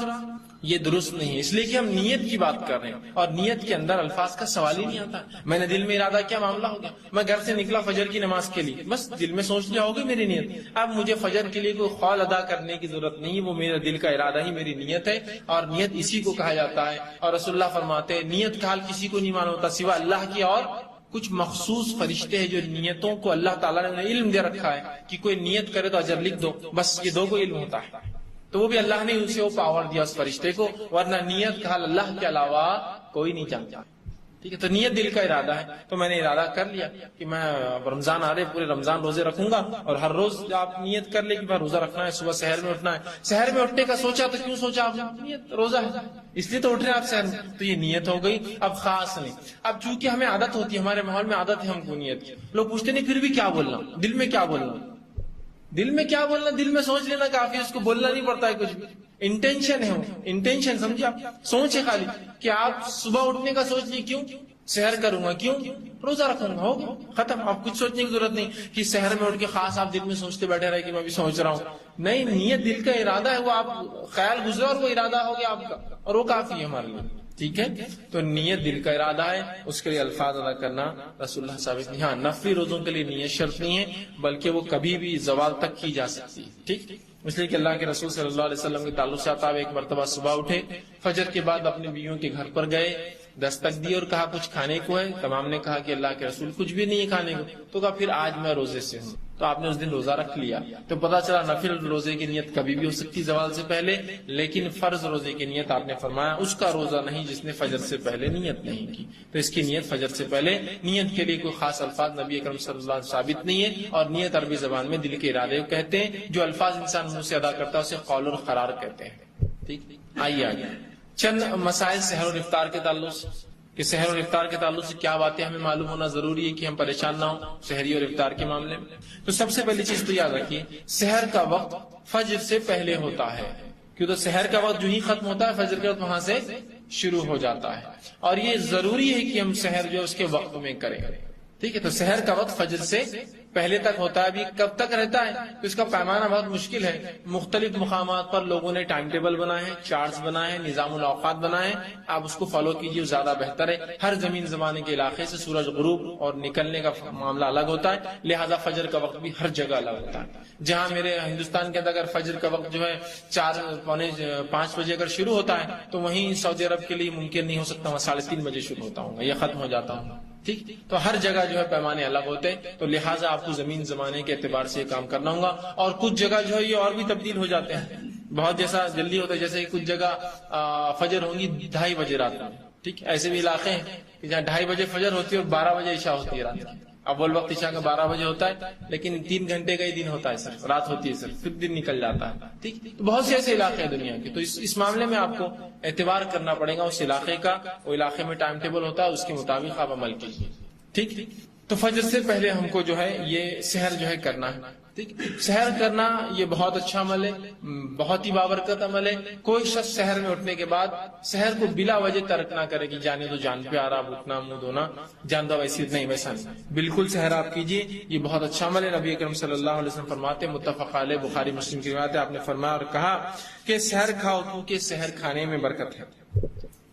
یہ درست نہیں ہے، اس لیے کہ ہم نیت کی بات کر رہے ہیں اور نیت کے اندر الفاظ کا سوال ہی نہیں آتا۔ میں نے دل میں ارادہ کیا، معاملہ ہو گیا، میں گھر سے نکلا فجر کی نماز کے لیے، بس دل میں سوچ لیا ہوگی میری نیت، اب مجھے فجر کے لیے کوئی قول ادا کرنے کی ضرورت نہیں، وہ میرا دل کا ارادہ ہی میری نیت ہے، اور نیت اسی کو کہا جاتا ہے۔ اور رسول اللہ فرماتے ہیں نیت کا حال کسی کو نہیں معلوم ہوتا سوا اللہ کی، اور کچھ مخصوص فرشتے ہیں جو نیتوں کو اللہ تعالیٰ نے انہیں علم دے رکھا ہے کہ کوئی نیت کرے تو اجر لکھ دو، بس یہ 2 کو علم ہوتا ہے، تو وہ بھی اللہ نے اسے وہ پاور دیا اس فرشتے کو، ورنہ نیت کا حال اللہ کے علاوہ کوئی نہیں جانتا، ٹھیک ہے۔ تو نیت دل کا ارادہ ہے، تو میں نے ارادہ کر لیا کہ میں رمضان آ رہے پورے رمضان روزے رکھوں گا، اور ہر روز آپ نیت کر لے کہ میں روزہ رکھنا ہے، صبح سحر میں اٹھنا ہے، سحر میں اٹھنے کا سوچا تو کیوں سوچا آپ نے؟ نیت روزہ ہے اس لیے تو اٹھ رہے ہیں آپ سحر میں، تو یہ نیت ہو گئی۔ اب خاص نہیں، اب چونکہ ہمیں عادت ہوتی ہے، ہمارے ماحول میں عادت ہے ہم کو نیت کی، لوگ پوچھتے نہیں پھر بھی کیا بولنا، دل میں کیا بولنا، دل میں کیا بولنا، دل میں سوچ لینا کافی، اس کو بولنا نہیں پڑتا ہے کچھ بھی، انٹینشن ہے، انٹینشن سمجھے آپ، سوچ ہے خالی کہ آپ صبح اٹھنے کا سوچ لیے، کیوں سحر کروں گا، کیوں روزہ رکھوں گا، ہو گیا ختم۔ آپ کچھ سوچنے کی ضرورت نہیں کہ سحر میں اٹھ کے خاص آپ دل میں سوچتے بیٹھے رہے کہ میں بھی سوچ رہا ہوں، نہیں، نیت دل کا ارادہ ہے، وہ آپ خیال گزرا اور وہ ارادہ ہو گیا آپ کا، اور وہ کافی ہے ہمارے لیے۔ ٹھیک ہے، تو نیت دل کا ارادہ ہے، اس کے لیے الفاظ ادا کرنا رسول اللہ ثابت نہیں. ہاں نفلی روزوں کے لیے نیت شرط نہیں ہے، بلکہ وہ کبھی بھی زوال تک کی جا سکتی ہے. ٹھیک، اس لیے کہ اللہ کے رسول صلی اللہ علیہ وسلم کے تعلق سے آتا ہے، ایک مرتبہ صبح اٹھے، فجر کے بعد اپنی بیویوں کے گھر پر گئے، دستک دی اور کہا کچھ کھانے کو ہے؟ تمام نے کہا کہ اللہ کے رسول کچھ بھی نہیں ہے کھانے کو. تو کہا پھر آج میں روزے سے ہوں. تو آپ نے اس دن روزہ رکھ لیا. تو پتا چلا نفل روزے کی نیت کبھی بھی ہو سکتی زوال سے پہلے، لیکن فرض روزے کی نیت آپ نے فرمایا اس کا روزہ نہیں جس نے فجر سے پہلے نیت نہیں کی. تو اس کی نیت فجر سے پہلے، نیت کے لیے کوئی خاص الفاظ نبی اکرم صلی اللہ علیہ وسلم ثابت نہیں ہے. اور نیت عربی زبان میں دل کے ارادے کو کہتے ہیں، جو الفاظ انسان منہ سے ادا کرتا ہے اسے قول اور قرار کہتے ہیں. ٹھیک، آئیے آگے چند مسائل سحر اور افطار کے تعلق سے، کہ سحر اور افطار کے تعلق سے کیا باتیں ہمیں معلوم ہونا ضروری ہے کہ ہم پریشان نہ ہوں سحری اور افطار کے معاملے میں. تو سب سے پہلی چیز تو یاد رکھیے، سحر کا وقت فجر سے پہلے ہوتا ہے، کیوں تو سحر کا وقت جو ہی ختم ہوتا ہے فجر کا وقت وہاں سے شروع ہو جاتا ہے. اور یہ ضروری ہے کہ ہم سحر جو اس کے وقت میں کریں. ٹھیک ہے، تو سحر کا وقت فجر سے پہلے تک ہوتا ہے. ابھی کب تک رہتا ہے تو اس کا پیمانہ بہت مشکل ہے. مختلف مقامات پر لوگوں نے ٹائم ٹیبل بنائے ہیں، چارٹس بنائے ہیں، نظام الاوقات بنائے ہیں. آپ اس کو فالو کیجیے، زیادہ بہتر ہے. ہر زمین زمانے کے علاقے سے سورج غروب اور نکلنے کا معاملہ الگ ہوتا ہے، لہذا فجر کا وقت بھی ہر جگہ الگ ہوتا ہے. جہاں میرے ہندوستان کے اندر اگر فجر کا وقت جو ہے 4-5 بجے اگر شروع ہوتا ہے، تو وہیں سعودی عرب کے لیے ممکن نہیں ہو سکتا، وہاں 3:30 بجے شروع ہوتا ہوں یا ختم ہو جاتا ہوں. ٹھیک، تو ہر جگہ جو ہے پیمانے الگ ہوتے ہیں. تو لہٰذا آپ کو زمین زمانے کے اعتبار سے یہ کام کرنا ہوگا. اور کچھ جگہ جو ہے یہ اور بھی تبدیل ہو جاتے ہیں، بہت جیسا جلدی ہوتا ہے. جیسے کچھ جگہ فجر ہوں گی 2:30 بجے رات میں. ٹھیک، ایسے بھی علاقے ہیں کہ جہاں 2:30 بجے فجر ہوتی ہے اور 12 بجے عشاء ہوتی ہے رات کی. اول وقت عشاء کا 12 بجے ہوتا ہے، لیکن 3 گھنٹے کا ہی دن ہوتا ہے، صرف رات ہوتی ہے، صرف پھر دن نکل جاتا ہے. ٹھیک، تو بہت سے ایسے علاقے ہیں دنیا کے. تو اس معاملے میں آپ کو اعتبار کرنا پڑے گا اس علاقے کا. وہ علاقے میں ٹائم ٹیبل ہوتا ہے، اس کے مطابق آپ عمل کیجیے. ٹھیک، تو فجر سے پہلے ہم کو جو ہے یہ سحر جو ہے کرنا ہے. ٹھیک، سحر کرنا یہ بہت اچھا عمل ہے، بہت ہی بابرکت عمل ہے. کوئی شخص سحر میں اٹھنے کے بعد سحر کو بلا وجہ ترک نہ کرے کہ جانے تو جان پہ آ رہا، اٹھنا منہ دھونا جان دو، ویسی نہیں، ویسا نہیں. بالکل سحر آپ کیجیے، یہ بہت اچھا عمل ہے. نبی اکرم صلی اللہ علیہ وسلم فرماتے، متفق علیہ، بخاری مسلم کی روایت ہے، آپ نے فرمایا اور کہا کہ سحر کھاؤ کیونکہ سحر کھانے میں برکت ہے.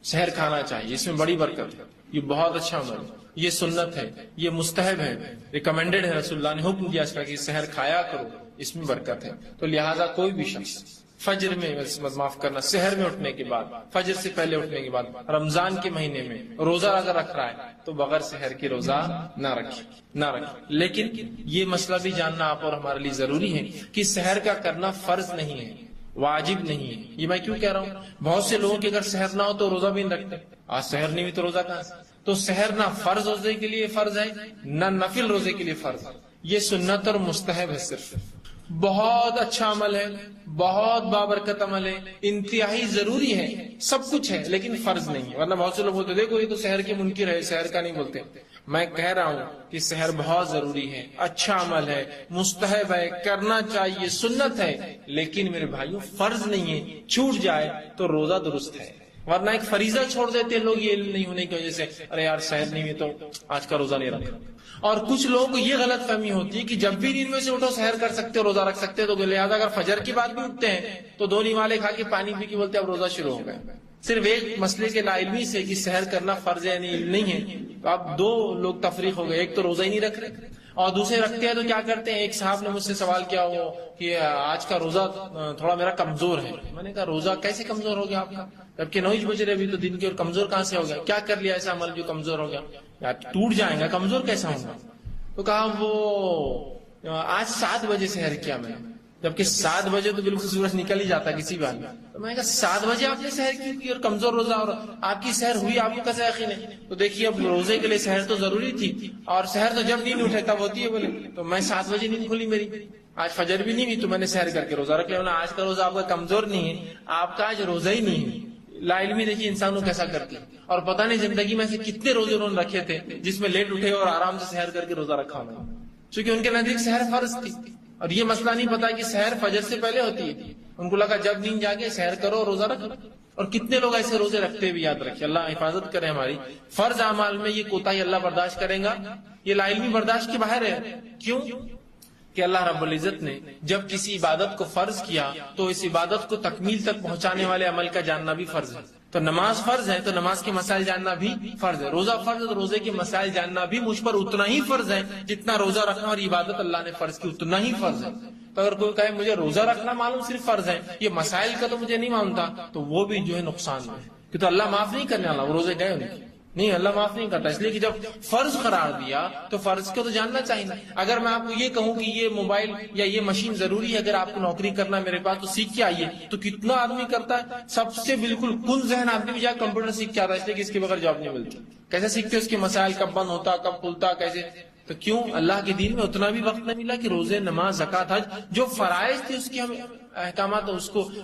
سحر کھانا چاہیے، اس میں بڑی برکت ہے. یہ بہت اچھا عمل ہے، یہ سنت ہے، یہ مستحب ہے، ریکمینڈڈ ہے. رسول اللہ نے حکم دیا اس کا کہ سحر کھایا کرو، اس میں برکت ہے. تو لہٰذا کوئی بھی شخص فجر میں، معاف کرنا، سحر میں اٹھنے کے بعد، فجر سے پہلے اٹھنے کے بعد، رمضان کے مہینے میں روزہ اگر رکھ رہا ہے تو بغیر سحر کے روزہ نہ رکھے. لیکن یہ مسئلہ بھی جاننا آپ اور ہمارے لیے ضروری ہے کہ سحر کا کرنا فرض نہیں ہے، واجب نہیں ہے. یہ میں کیوں کہہ رہا ہوں، بہت سے لوگوں کے اگر سحر نہ ہو تو روزہ بھی نہیں رکھتے. آج سحر نہیں ہوئی تو روزہ کہاں سے؟ تو سحر نہ فرض روزے کے لیے فرض ہے، نہ نفل روزے کے لیے فرض ہے. یہ سنت اور مستحب ہے. صرف بہت اچھا عمل ہے، بہت بابرکت عمل ہے، انتہائی ضروری ہے، سب کچھ ہے، لیکن فرض نہیں ہے. ورنہ بہت سے لوگ بولتے دیکھو یہ تو سحر کے منکر ہے، سحر کا نہیں بولتے. میں کہہ رہا ہوں کہ سحر بہت ضروری ہے، اچھا عمل ہے، مستحب ہے، کرنا چاہیے، سنت ہے، لیکن میرے بھائیوں فرض نہیں ہے. چھوٹ جائے تو روزہ درست ہے، ورنہ ایک فریضہ چھوڑ دیتے لوگ یہ علم نہیں ہونے کی وجہ سے، ارے یار سحر نہیں ہوئی تو آج کا روزہ نہیں رکھا. اور کچھ لوگوں کو یہ غلط فہمی ہوتی ہے کہ جب بھی نیند میں سے اٹھو سحر کر سکتے ہو، روزہ رکھ سکتے ہو. تو لہٰذا اگر فجر کی بات بھی اٹھتے ہیں تو 2 نوالے کھا کے پانی پی کے بولتے اب روزہ شروع ہو گئے. صرف ایک مسئلے کے لا علمی سے کہ سحر کرنا فرض ہے نہیں ہے، تو اب 2 لوگ تفریق ہو گئے. ایک تو روزہ ہی نہیں رکھ رہے اور دوسرے رکھتے ہیں تو کیا کرتے ہیں. ایک صاحب نے مجھ سے سوال کیا وہ کہ آج کا روزہ تھوڑا میرا کمزور ہے. میں نے کہا روزہ کیسے کمزور ہو گیا آپ کا، جبکہ 9 بج رہے ابھی تو دن کے، اور کمزور کہاں سے ہو گیا؟ کیا کر لیا ایسا عمل جو کمزور ہو گیا؟ یا ٹوٹ جائیں گا، کمزور کیسا ہوں گا؟ تو کہا وہ آج 7 بجے سحر کیا میں نے، جبکہ 7 بجے تو بالکل سورج نکل ہی جاتا ہے کسی بھی حال میں. تو میں نے کہا 7 بجے آپ نے سحر کی اور کمزور روزہ، اور آپ کی سحر ہوئی، آپ کو کیسا یقین ہے؟ تو دیکھیے اب روزے کے لیے سحر تو ضروری تھی، اور سحر تو جب نیند اٹھے تب ہوتی ہے. بولے تو میں 7 بجے نیند کھلی میری، آج فجر بھی نہیں ہوئی تو میں نے سحر کر کے روزہ رکھ لیا. آج کا روزہ آپ کا کمزور نہیں ہے، آپ کا آج روزہ ہی نہیں ہے. لا علمی دیکھیے انسانوں کیسا کرتے ہیں. اور پتہ نہیں زندگی میں سے کتنے روزے انہوں نے رکھے تھے جس میں لیٹ اٹھے اور آرام سے سحر کر کے روزہ رکھا میں، چونکہ ان کے نزدیک سحر فرض تھی. اور یہ مسئلہ نہیں پتا کہ سحر فجر سے پہلے ہوتی ہے. ان کو لگا جب نیند جاگے سحر کرو اور روزہ رکھو. اور کتنے لوگ ایسے روزے رکھتے بھی، یاد رکھیں. اللہ حفاظت کرے ہماری. فرض اعمال میں یہ کوتاہی اللہ برداشت کرے گا، یہ لا علمی برداشت کے باہر ہے. کیوں کہ اللہ رب العزت نے جب کسی عبادت کو فرض کیا تو اس عبادت کو تکمیل تک پہنچانے والے عمل کا جاننا بھی فرض ہے. تو نماز فرض ہے تو نماز کے مسائل جاننا بھی فرض ہے، روزہ فرض ہے تو روزے کے مسائل جاننا بھی مجھ پر اتنا ہی فرض ہے جتنا روزہ رکھنا اور عبادت اللہ نے فرض کی اتنا ہی فرض ہے۔ تو اگر کوئی کہے مجھے روزہ رکھنا معلوم صرف فرض ہے، یہ مسائل کا تو مجھے نہیں معلوم تھا، تو وہ بھی جو ہے نقصان میں ہے، کہ تو اللہ معاف نہیں کرنے والا، وہ روزے گئے ان کے نہیں، اللہ معاف نہیں کرتا، اس لیے کہ جب فرض قرار دیا تو فرض کو تو جاننا چاہیے۔ اگر میں آپ کو یہ کہوں کہ یہ موبائل یا یہ مشین ضروری ہے اگر آپ کو نوکری کرنا میرے پاس تو سیکھ کے آئیے، تو کتنا آدمی کرتا ہے؟ سب سے بالکل کل ذہن آدمی بھی جائے کمپیوٹر سیکھ کے آتا ہے، اس لیے کہ اس کے بغیر جاب نہیں ملتی۔ کیسے سیکھتے؟ اس کے مسائل کب بند ہوتا، کب کھلتا، کیسے؟ تو کیوں اللہ کے دین میں اتنا بھی وقت نہیں ملا کہ روزے، نماز، زکوٰۃ، حج جو فرائض تھے اس کے ہم احکامات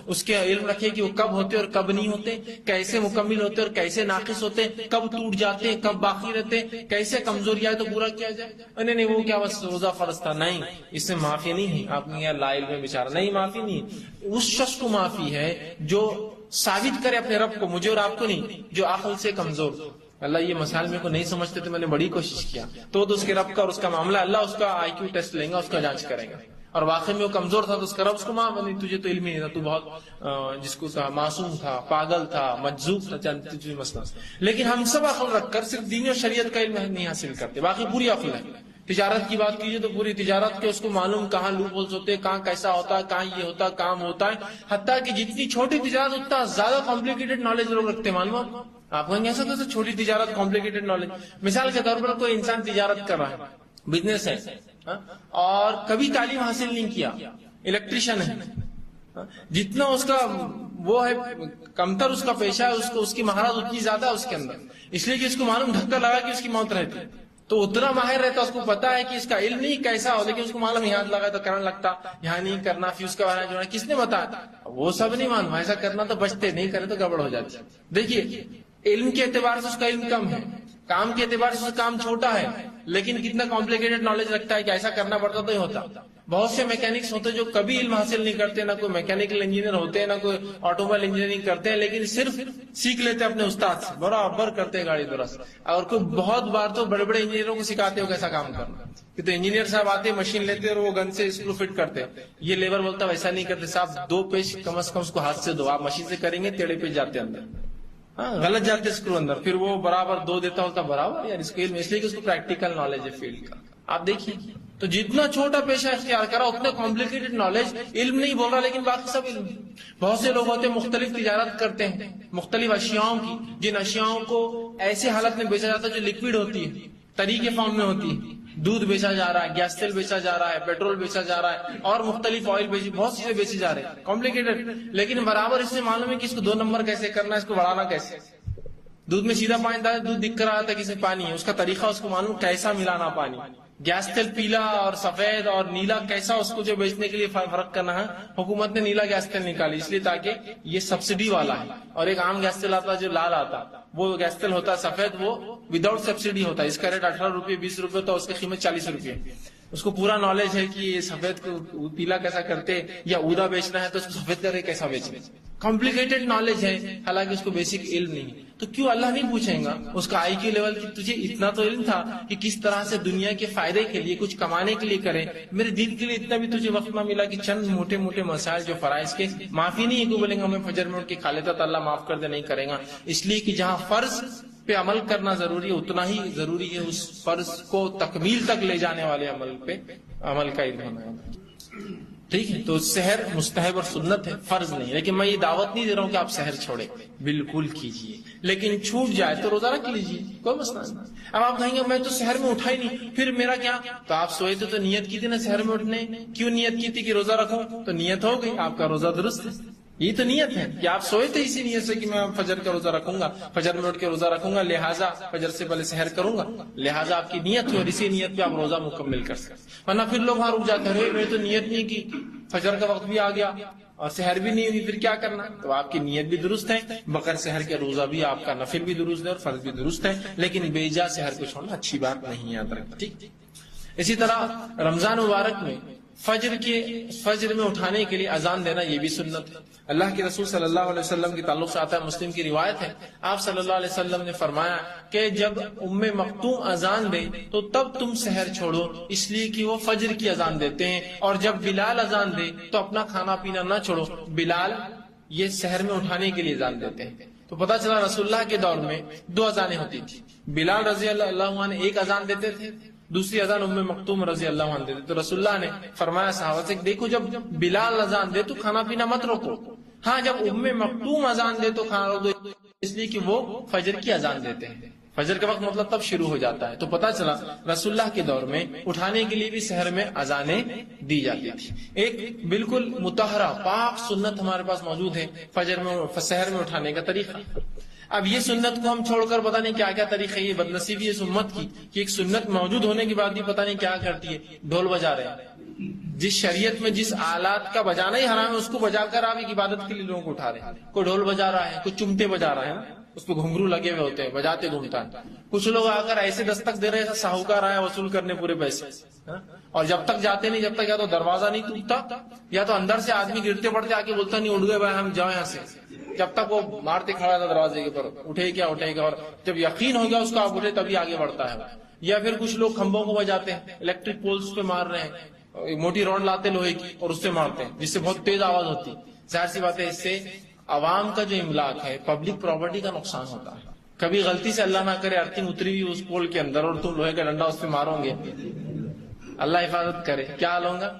اس کے علم رکھے کہ وہ کب ہوتے اور کب نہیں ہوتے، کیسے مکمل ہوتے اور کیسے ناقص ہوتے، کب ٹوٹ جاتے ہیں، کب باقی رہتے، کیسے کمزوری آئے تو پورا کیا جائے۔ نہیں وہ کیا بس روزہ فرض تھا، نہیں، اس سے معافی نہیں ہے۔ آپ نے لا علم میں بیچارہ، نہیں معافی نہیں ہے، اس شخص کو معافی ہے جو ثابت کرے اپنے رب کو، مجھے اور آپ کو نہیں، جو عقل سے کمزور۔ اللہ یہ مسائل میرے کو نہیں سمجھتے تو میں نے بڑی کوشش کیا، تو اس کے رب کا اور اس کا معاملہ، اللہ اس کا آئی کیو ٹیسٹ لیں گا، اس کا جانچ کرے گا، اور واقعی میں وہ کمزور تھا تو اس کا رب اس کو معاف نہیں، تجھے تو علم ہی نہیں تھا، تو بہت جس کو تھا معصوم تھا، پاگل تھا، مجذوب تھا، تجھے مسئلہ۔ لیکن ہم سب عقل رکھ کر صرف دین اور شریعت کا علم نہیں حاصل کرتے، باقی پوری عقل ہے۔ تجارت کی بات کیجیے تو پوری تجارت کے اس کو معلوم کہاں لوپ ہولز ہوتے ہیں، کہاں کیسا ہوتا ہے، کہاں یہ ہوتا ہے، کام ہوتا ہے، حتیٰ کہ جتنی چھوٹی تجارت اتنا زیادہ کمپلیکیٹڈ نالج لوگ رکھتے ہیں، معلوم آپ کو ایسا تو چھوٹی تجارت کمپلیکیٹڈ نالج۔ مثال کے طور پر کوئی انسان تجارت کر رہا ہے، بزنس ہے، اور کبھی تعلیم حاصل نہیں کیا، الیکٹریشین ہے، جتنا اس کا وہ ہے کمتر اس کا پیشہ ہے، اس کی مہارت اتنی زیادہ ہے اس کے اندر، اس لیے کہ اس کو معلوم دھکا لگا کہ اس کی موت رہتی ہے تو اتنا ماہر رہتا، اس کو پتا ہے کہ اس کا علم نہیں کیسا ہو، لیکن اس کو معلوم یہاں لگا تو کرنے لگتا، یہاں نہیں کرنا، فیوز کا بارہ جو کس نے بتایا، وہ سب نہیں معلوم، ایسا کرنا تو بچتے، نہیں کرے تو گڑبڑ ہو جاتی۔ دیکھیے علم کے اعتبار سے اس کا علم کم ہے، کام کے اعتبار سے کام چھوٹا ہے، لیکن کتنا کمپلیکیٹڈ نالج رکھتا ہے کہ ایسا کرنا پڑتا تو ہی ہوتا۔ بہت سے میکینکس ہوتے جو کبھی علم حاصل نہیں کرتے، نہ کوئی میکینیکل انجینئر ہوتے ہیں، نہ کوئی آٹو موبائل انجینئرنگ کرتے ہیں، لیکن صرف سیکھ لیتے اپنے استاد سے، برابر کرتے ہیں گاڑی درست، اور کوئی بہت بار تو بڑے بڑے انجینئروں کو سکھاتے ہو کیسا کام کرنا، کہ تو انجینئر صاحب آتے مشین لیتے اور وہ گن سے اسکرو فٹ کرتے، یہ لیبر بولتا ویسا نہیں کرتے صاحب، 2 پیچ کم از کم اس کو ہاتھ سے دو، آپ مشین سے کریں گے ٹیڑھے پیچ جاتے اندر، ہاں غلط جاتے اسکرو اندر، پھر وہ برابر 2 دیتا ہوتا برابر، یار اس کو علم، اس لیے کہ اس کو پریکٹیکل نالج ہے فیلڈ کا۔ آپ دیکھیے تو جتنا چھوٹا پیشہ اختیار کرا اتنا کمپلیکیٹڈ نالج، علم نہیں بول رہا لیکن باقی سب علم۔ بہت سے لوگ ہوتے ہیں مختلف تجارت کرتے ہیں مختلف اشیاءوں کی، جن اشیاءوں کو ایسے حالت میں بیچا جاتا ہے جو لکوڈ ہوتی ہے، طری کے فارم میں ہوتی ہے، دودھ بیچا جا رہا ہے، گیس تیل بیچا جا رہا ہے، پیٹرول بیچا جا رہا ہے، اور مختلف آئل بہت چیزیں بیچی جا رہے ہیں کمپلیکیٹڈ، لیکن برابر اس سے معلوم ہے کہ اس کو 2 نمبر کیسے کرنا ہے، اس کو بڑھانا کیسے، دودھ میں سیدھا پانی ڈالا دودھ دکھ رہا تھا کسی پانی ہے، اس کا طریقہ اس کو معلوم کیسا ملانا پانی، گیس تیل پیلا اور سفید اور نیلا کیسا اس کو جو بیچنے کے لیے فرق کرنا ہے، حکومت نے نیلا گیس تیل نکالی اس لیے تاکہ یہ سبسڈی والا ہے، اور ایک عام گیس تیل آتا جو لال آتا، وہ گیس تیل ہوتا سفید، وہ وداؤٹ سبسڈی ہوتا ہے، اس کا ریٹ 18 روپے 20 روپے تو اس کی قیمت 40 روپے، اس کو پورا نالج ہے کہ یہ سفید کو پیلا کیسا کرتے، یا اودا بیچنا ہے تو اس کو سفید کر کے کیسا بیچنا، کمپلیکیٹڈ نالج ہے، حالانکہ اس کو بیسک علم نہیں ہے۔ تو کیوں اللہ نہیں پوچھیں گا اس کا آئی کیو لیول، تجھے اتنا تو علم تھا کہ کس طرح سے دنیا کے فائدے کے لیے کچھ کمانے کے لیے کرے، میرے دین کے لیے اتنا بھی تجھے وقت نہ ملا کہ چند موٹے موٹے مسائل جو فرائض کے معافی نہیں ہے کہ بولیں گے ہمیں فجر میں اٹھ کے کھا لیتا تو اللہ معاف کر دے، نہیں کرے گا، اس لیے کہ جہاں فرض پہ عمل کرنا ضروری ہے اتنا ہی ضروری ہے اس فرض کو تکمیل تک لے جانے والے عمل پہ عمل کا علم ہونا ہے۔ ٹھیک ہے، تو سحر مستحب اور سنت ہے، فرض نہیں، لیکن میں یہ دعوت نہیں دے رہا ہوں کہ آپ سحر چھوڑیں، بالکل کیجئے، لیکن چھوٹ جائے تو روزہ رکھ لیجئے، کوئی مسئلہ نہیں۔ اب آپ کہیں گے میں تو سحر میں اٹھا ہی نہیں، پھر میرا کیا؟ تو آپ سوئے تھے تو نیت کی تھی نا سحر میں اٹھنے، کیوں نیت کی تھی کہ روزہ رکھوں؟ تو نیت ہو گئی، آپ کا روزہ درست ہے، یہ تو نیت ہے کہ آپ سوئے تھے اسی نیت سے کہ میں فجر کا روزہ رکھوں گا، فجر میں اٹھ کے روزہ رکھوں گا، لہٰذا فجر سے پہلے سحر کروں گا، لہٰذا آپ کی نیت ہوئی اور اسی نیت پہ آپ روزہ مکمل کر سکتے۔ ورنہ پھر لوگ وہاں رک جاتے ہیں، میں تو نیت نہیں کی، فجر کا وقت بھی آ گیا اور سحر بھی نہیں ہوئی، پھر کیا کرنا؟ تو آپ کی نیت بھی درست ہے، بغیر سحر کے روزہ بھی آپ کا نفل بھی درست ہے اور فرض بھی درست ہے، لیکن بے جا سحر کو چھوڑنا اچھی بات نہیں، یاد رکھنا، ٹھیک۔ اسی طرح رمضان مبارک میں فجر میں اٹھانے کے لیے اذان دینا یہ بھی سنت ہے۔ اللہ کے رسول صلی اللہ علیہ وسلم کے تعلق سے آتا ہے، مسلم کی روایت ہے، آپ صلی اللہ علیہ وسلم نے فرمایا کہ جب ام مکتوم اذان دے تو تب تم سحر چھوڑو، اس لیے کہ وہ فجر کی اذان دیتے ہیں، اور جب بلال اذان دے تو اپنا کھانا پینا نہ چھوڑو، بلال یہ سحر میں اٹھانے کے لیے اذان دیتے ہیں۔ تو پتا چلا رسول اللہ کے دور میں 2 اذانیں ہوتی تھی. بلال رضی اللہ عنہ ایک اذان دیتے تھے, دوسری اذان ام مکتوم رضی اللہ عنہ دیتے. تو رسول اللہ نے فرمایا صحابہ سے, دیکھو جب بلال اذان دے تو کھانا پینا مت روکو, ہاں جب ام مکتوم اذان دے تو کھانا روک دو, اس لیے کہ وہ فجر کی اذان دیتے ہیں. فجر کا وقت مطلب تب شروع ہو جاتا ہے. تو پتا چلا رسول اللہ کے دور میں اٹھانے کے لیے بھی سحر میں اذانیں دی جاتی تھی. ایک بالکل مطہرہ پاک سنت ہمارے پاس موجود ہے فجر میں سحر میں اٹھانے کا طریقہ. اب یہ سنت کو ہم چھوڑ کر پتہ نہیں کیا کیا طریقے, یہ بدنصیبی اس امت کی کہ ایک سنت موجود ہونے کے بعد بھی پتہ نہیں کیا کرتی ہے, ڈھول بجا رہے ہیں. جس شریعت میں جس آلات کا بجانا ہی حرام ہے اس کو بجا کر آپ ایک عبادت کے لیے لوگوں کو اٹھا رہے ہیں. کوئی ڈھول بجا رہا ہے, کوئی چمٹے بجا رہا ہے نا, اس پہ گھنگرو لگے ہوئے ہوتے ہیں, بجاتے گھومتا ہے. کچھ لوگ آ کر ایسے دستک دے رہے ہیں ساہوکار آیا وصول کرنے پورے پیسے, اور جب تک جاتے نہیں, جب تک یا تو دروازہ نہیں ٹوٹتا یا تو اندر سے آدمی گرتے پڑتے آ کے بولتا نہیں اٹھ گئے بھائی ہم جاؤ یہاں سے, جب تک وہ مارتے کھڑا تھا دروازے کے پر, اٹھے کیا اٹھے گا, اور جب یقین ہو گیا اس کو آپ اٹھے تبھی آگے بڑھتا ہے. یا پھر کچھ لوگ کھمبوں کو بجاتے ہیں, الیکٹرک پولز پہ مار رہے ہیں, موٹی روڈ لاتے لوہے کی اور اس سے مارتے ہیں جس سے بہت تیز آواز ہوتی. ظاہر سی بات ہے اس سے عوام کا جو املاک ہے, پبلک پراپرٹی کا نقصان ہوتا ہے. کبھی غلطی سے اللہ نہ کرے ارتھنگ اتری ہوئی اس پول کے اندر اور تم لوہے کا ڈنڈا اس پہ مارو گے, اللہ حفاظت کرے, کیا حال ہوگا.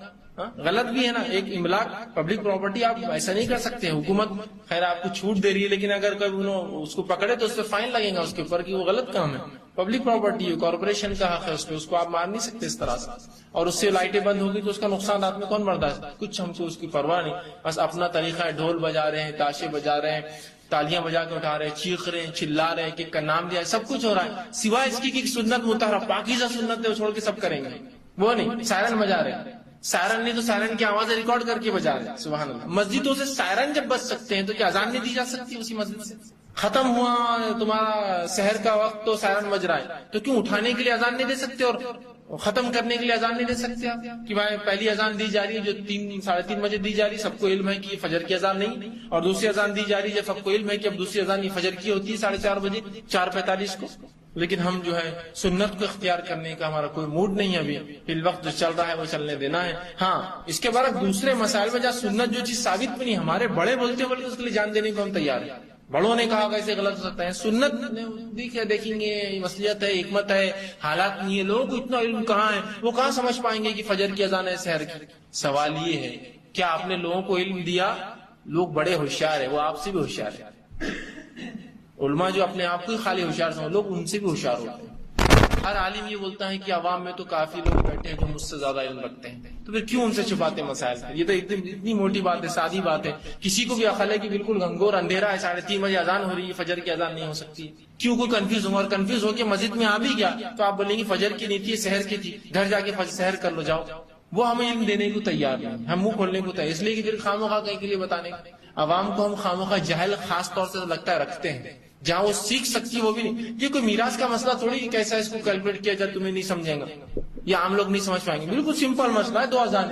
غلط بھی ہے نا, ایک املاک پبلک پراپرٹی آپ ایسا نہیں کر سکتے. حکومت خیر آپ کو چھوٹ دے رہی ہے, لیکن اگر کوئی اس کو پکڑے تو اس پہ فائن لگے گا اس کے اوپر کہ وہ غلط کام ہے. پبلک پراپرٹی ہے, کارپوریشن کا حق ہے اس پہ, اس کو آپ مار نہیں سکتے اس طرح سے. اور اس سے لائٹیں بند ہوگی تو اس کا نقصان رات میں کون برداشت, کچھ ہم کو اس کی پرواہ نہیں. بس اپنا طریقہ ہے, ڈھول بجا رہے ہیں, تاشے بجا رہے ہیں, تالیاں بجا کے اٹھا رہے ہیں, چیخ رہے ہیں, چلا رہے ہیں, کہ کا نام دیا, سب کچھ ہو رہا ہے, سوائے اس کی سنت مطہرہ پاکیزہ سنت ہے وہ چھوڑ کے سب کریں گے. وہ نہیں, سائرن بجا رہے ہیں, سائرن نہیں تو سائرن کی آوازیں ریکارڈ کر کے بجا رہے ہیں. سبحان اللہ. مسجدوں سے سائرن جب بچ سکتے ہیں تو کیا اذان نہیں دی جا سکتی اسی مسجد سے؟ ختم ہوا تمہارا سحر کا وقت تو سائرن بج رہا ہے, تو کیوں اٹھانے کے لیے اذان نہیں دے سکتے اور ختم کرنے کے لیے اذان نہیں دے سکتے آپ, کہ بھائی پہلی اذان دی جا رہی ہے جو 3-3:30 بجے دی جا رہی ہے, سب کو علم ہے کہ یہ فجر کی اذان نہیں, اور دوسری اذان دی جا رہی ہے جب سب کو علم ہے کہ اب دوسری اذان یہ فجر کی ہوتی ہے 4:30 بجے 4:45 کو. لیکن ہم جو ہے سنت کو اختیار کرنے کا ہمارا کوئی موڈ نہیں ہے ابھی, فی الوقت جو چل رہا ہے وہ چلنے دینا ہے. ہاں اس کے بعد دوسرے مسائل میں جہاں سنت جو چیز ثابت بھی نہیں, ہمارے بڑے بولتے بولتے اس کے لیے جان دینے کو ہم تیار ہیں. بڑوں نے کہا کیسے غلط ہو سکتا ہے, سنت دیکھیں گے, مصلحت ہے, حکمت ہے, حالات نہیں ہے, لوگوں کو اتنا علم کہاں ہے, وہ کہاں سمجھ پائیں گے کہ فجر کی اذان ہے سحر کی. سوال یہ ہے کیا آپ نے لوگوں کو علم دیا, لوگ بڑے ہوشیار ہیں, وہ آپ سے بھی ہوشیار ہیں. علماء جو اپنے آپ کو ہی خالی ہوشیار سمجھ, لوگ ان سے بھی ہوشیار ہوتے ہیں. ہر عالم یہ بولتا ہے کہ عوام میں تو کافی لوگ بیٹھے ہیں جو مجھ سے زیادہ علم رکھتے ہیں, تو پھر کیوں ان سے چھپاتے مسائل. یہ تو اتنی موٹی بات ہے, سادی بات ہے, کسی کو بھی عقل ہے کہ بالکل گھنگور اندھیرا ہے, 3:30 بجے اذان ہو رہی ہے, فجر کی اذان نہیں ہو سکتی. کیوں کوئی کنفیوز ہوگا, اور کنفیوز ہو کے مسجد میں آ بھی گیا تو آپ بولیں گے فجر کی نہیں تھی, سحر کی تھی, گھر جا کے سحر کر لو جاؤ. وہ ہمیں علم دینے کو تیار نہیں, ہم منہ کھولنے کو تیار, اس لیے کہ پھر خامخواہ کہیں کے لیے بتانے. عوام کو ہم خامخواہ جہل خاص طور سے لگتا ہے رکھتے ہیں, جہاں وہ سیکھ سکتی ہے وہ بھی نہیں. یہ کوئی میراث کا مسئلہ تھوڑی کیسا اس کو کیلکولیٹ کیا جائے, تمہیں نہیں سمجھیں گا, یہ عام لوگ نہیں سمجھ پائیں گے. بالکل سمپل مسئلہ ہے, 2 اذان,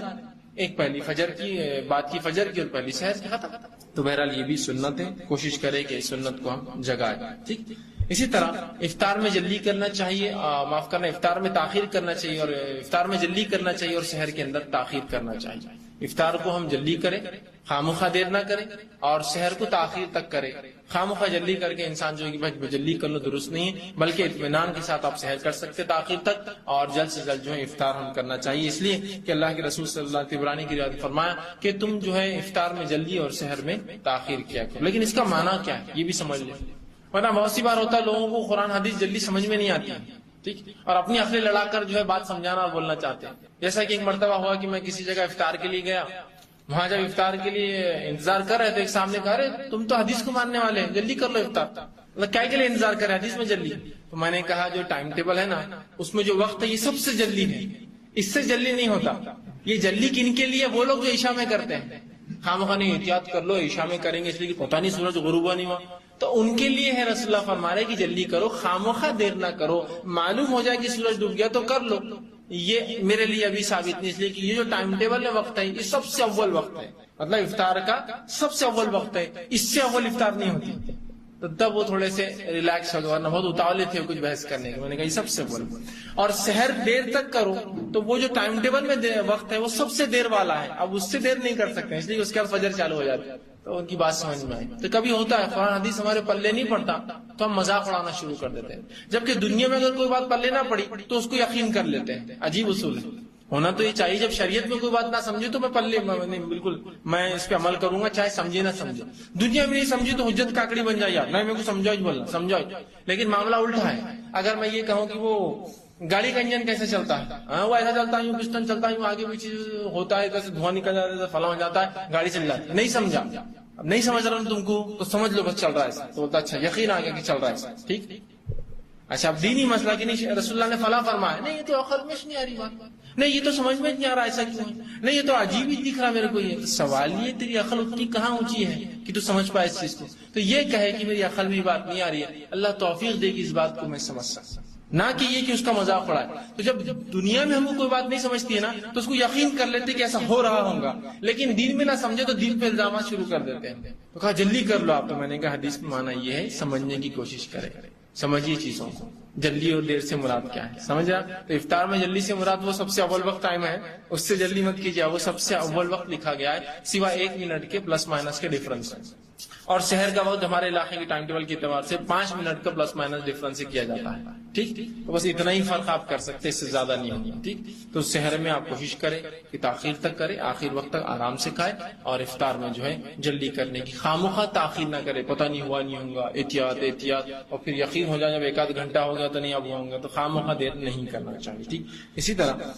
ایک پہلی فجر کی بات کی فجر کی اور پہلی سحر کی, ختم. تو بہرحال یہ بھی سنت ہے, کوشش کرے کہ اس سنت کو ہم جگائیں. ٹھیک. اسی طرح افطار میں جلدی کرنا چاہیے, معاف کرنا, افطار میں تاخیر کرنا چاہیے, اور افطار میں جلدی کرنا چاہیے اور سحر کے اندر تاخیر کرنا چاہیے. افطار کو ہم جلدی کریں, خامخواہ دیر نہ کریں, اور سحر کو تاخیر تک کریں. خامخواہ جلدی کر کے انسان جو ہے کہ جلدی کر لو درست نہیں ہے, بلکہ اطمینان کے ساتھ آپ سحر کر سکتے تاخیر تک, اور جلد سے جلد جو ہے افطار ہم کرنا چاہیے. اس لیے کہ اللہ کے رسول صلی اللہ علیہ وسلم کی روایت فرمایا کہ تم جو ہے افطار میں جلدی اور سحر میں تاخیر کیا کرو. لیکن اس کا معنی کیا ہے یہ بھی سمجھ لیں, ورنہ بہت سی بار ہوتا ہے لوگوں کو قرآن حدیث جلدی سمجھ میں نہیں آتی, ٹھیک, اور اپنی عقلیں لڑا کر جو ہے بات سمجھانا اور بولنا چاہتے ہیں. جیسا کہ ایک مرتبہ ہوا کہ میں کسی جگہ افطار کے لیے گیا, وہاں جب افطار کے لیے انتظار کر رہے تو ایک سامنے کہا, رہے تم تو حدیث کو ماننے والے ہیں, جلدی کر لو افطار. مطلب کیا کے لیے انتظار کر رہے حدیث میں جلدی. تو میں نے کہا جو ٹائم ٹیبل ہے نا اس میں جو وقت ہے یہ سب سے جلدی ہے, اس سے جلدی نہیں ہوتا. یہ جلدی کن کے لیے, وہ لوگ جو عشاء میں کرتے ہیں, خامخواہ نہیں احتیاط کر لو عشاء میں کریں گے اس لیے کہ پتہ نہیں سورج غروب نہیں ہوا, تو ان کے لیے ہے. رسول اللہ فرما رہے کہ جلدی کرو, خامخواہ دیر نہ کرو, معلوم ہو جائے کہ سورج ڈوب گیا تو کر لو. یہ میرے لیے ابھی ثابت نہیں, اس لیے کہ یہ جو ٹائم ٹیبل ہے وقت ہے یہ سب سے اول وقت ہے, مطلب افطار کا سب سے اول وقت ہے, اس سے اول افطار نہیں ہوتی. تو تب وہ تھوڑے سے ریلیکس ہو گئے, ورنہ بہت اتاولے تھے کچھ بحث کرنے کے. میں نے کہا یہ سب سے اول, اور سحر دیر تک کرو تو وہ جو ٹائم ٹیبل میں وقت ہے وہ سب سے دیر والا ہے, اب اس سے دیر نہیں کر سکتے اس لیے اس کے بعد فجر چالو ہو جاتی ہے. تو ان کی بات سمجھ میں آئی. تو کبھی ہوتا ہے قرآن حدیث ہمارے پلے نہیں پڑتا تو ہم مذاق اڑانا شروع کر دیتے ہیں, جبکہ دنیا میں اگر کوئی بات پلے نہ پڑی تو اس کو یقین کر لیتے ہیں. عجیب اصول ہے, ہونا تو یہ چاہیے جب شریعت میں کوئی بات نہ سمجھے تو میں پلے نہیں, بالکل میں اس پہ عمل کروں گا چاہے سمجھے نہ سمجھے. دنیا میں نہیں سمجھی تو حجت کاکڑی بن جائے, یار نہیں میرے کو سمجھاؤ بولنا سمجھاؤ. لیکن معاملہ الٹا ہے, اگر میں یہ کہوں کہ وہ گاڑی کا انجن کیسے چلتا ہے, ہاں وہ ایسا چلتا ہے, یوں پسٹن چلتا ہے, یوں آگے پیچھے ہوتا ہے, جیسے دھواں نکل جاتا ہے, فلاں ہو جاتا ہے, گاڑی چل جاتی ہے. نہیں سمجھا, اب نہیں سمجھ رہا ہوں تم کو تو سمجھ لو بس چل رہا ہے ایسا. تو بولتا اچھا یقین آ گیا کہ چل رہا ہے ایسا, ٹھیک. اچھا اب دینی مسئلہ کہ نہیں رسول اللہ نے فلاں فرمایا, نہیں یہ تو عقل میں نہیں آ رہی بات, نہیں یہ تو سمجھ میں نہیں آ رہا ایسا کیوں ہے, نہیں یہ تو عجیب ہی دکھ رہا میرے کو. یہ سوال یہ تیری عقل اتنی کہاں اونچی ہے کہ تو سمجھ پائے اس چیز کو. تو یہ کہے کہ میری عقل میں بات نہیں آ رہی ہے, اللہ توفیق دے گی اس بات کو میں سمجھ سکتا, نہ کہ یہ کہ اس کا مذاق اڑائے. تو جب دنیا میں ہم کو کوئی بات نہیں سمجھتی ہے نا تو اس کو یقین کر لیتے کہ ایسا ہو رہا ہوگا, لیکن دین میں نہ سمجھے تو دین پہ الزامات شروع کر دیتے ہیں. تو کہا جلدی کر لو آپ. تو میں نے کہا حدیث میں مانا یہ ہے سمجھنے کی کوشش کرے, سمجھیے چیزوں کو. جلدی اور دیر سے مراد کیا ہے سمجھا. تو افطار میں جلدی سے مراد وہ سب سے اول وقت ٹائم ہے, اس سے جلدی مت کیجیے, وہ سب سے اول وقت لکھا گیا ہے سوا 1 منٹ کے پلس مائنس کے ڈفرنس ہے. اور شہر کا وقت ہمارے علاقے کے ٹائم ٹیبل کے اعتبار سے 5 منٹ کا پلس مائنس ڈفرنس سے کیا جاتا ہے, ٹھیک. تو بس اتنا ہی فرق آپ کر سکتے, اس سے زیادہ نہیں ہوگا, ٹھیک. تو شہر میں آپ کوشش کریں کہ تاخیر تک کرے, آخر وقت تک آرام سے کھائے, اور افطار میں جو ہے جلدی کرنے کی خامخواہ تاخیر نہ کرے. پتہ نہیں ہوا نہیں ہوگا, احتیاط احتیاط, اور پھر یقین ہو جائے جب 1 آدھ گھنٹہ ہو گیا تو نہیں اب ہوں گا, تو خامخواہ دیر نہیں کرنا چاہیے, ٹھیک. اسی طرح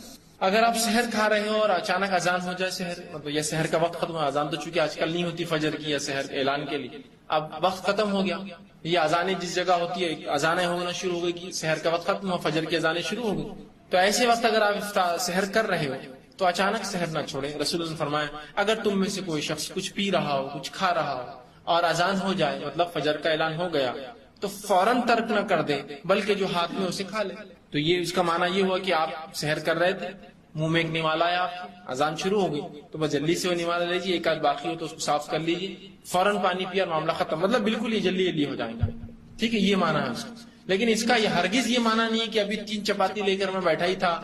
اگر آپ سحر کھا رہے ہو اور اچانک اذان ہو جائے سحر, مطلب یہ سحر کا وقت ختم ہو, اذان تو چونکہ آج کل نہیں ہوتی فجر کی یا سحر اعلان کے لیے, اب وقت ختم ہو گیا. یہ اذانیں جس جگہ ہوتی ہے اذانیں ہونا شروع ہو گئی کہ سحر کا وقت ختم ہوا, فجر کی اذانیں شروع ہو گئی. تو ایسے وقت اگر آپ سحر کر رہے ہو تو اچانک سحر نہ چھوڑیں. رسول اللہ نے فرمایا اگر تم میں سے کوئی شخص کچھ پی رہا ہو, کچھ کھا رہا ہو, اور اذان ہو جائے مطلب فجر کا اعلان ہو گیا, تو فوراً ترک نہ کر دے بلکہ جو ہاتھ میں اسے کھا لے. تو یہ اس کا معنی یہ ہوا کہ آپ سحر کر رہے تھے, منہ میں ایک نوالا ہے آپ کی, اذان شروع ہو گئی, تو بس جلدی سے وہ نوالا لیجیے, 1 آدھ باقی ہو تو اس کو صاف کر لیجیے, فوراً پانی پیا اور معاملہ ختم. مطلب بالکل یہ جلدی جلدی ہو جائیں گا, ٹھیک ہے. یہ معنی ہے اس کا. لیکن اس کا یہ ہرگز یہ معنی نہیں ہے کہ ابھی 3 چپاتی لے کر میں بیٹھا ہی تھا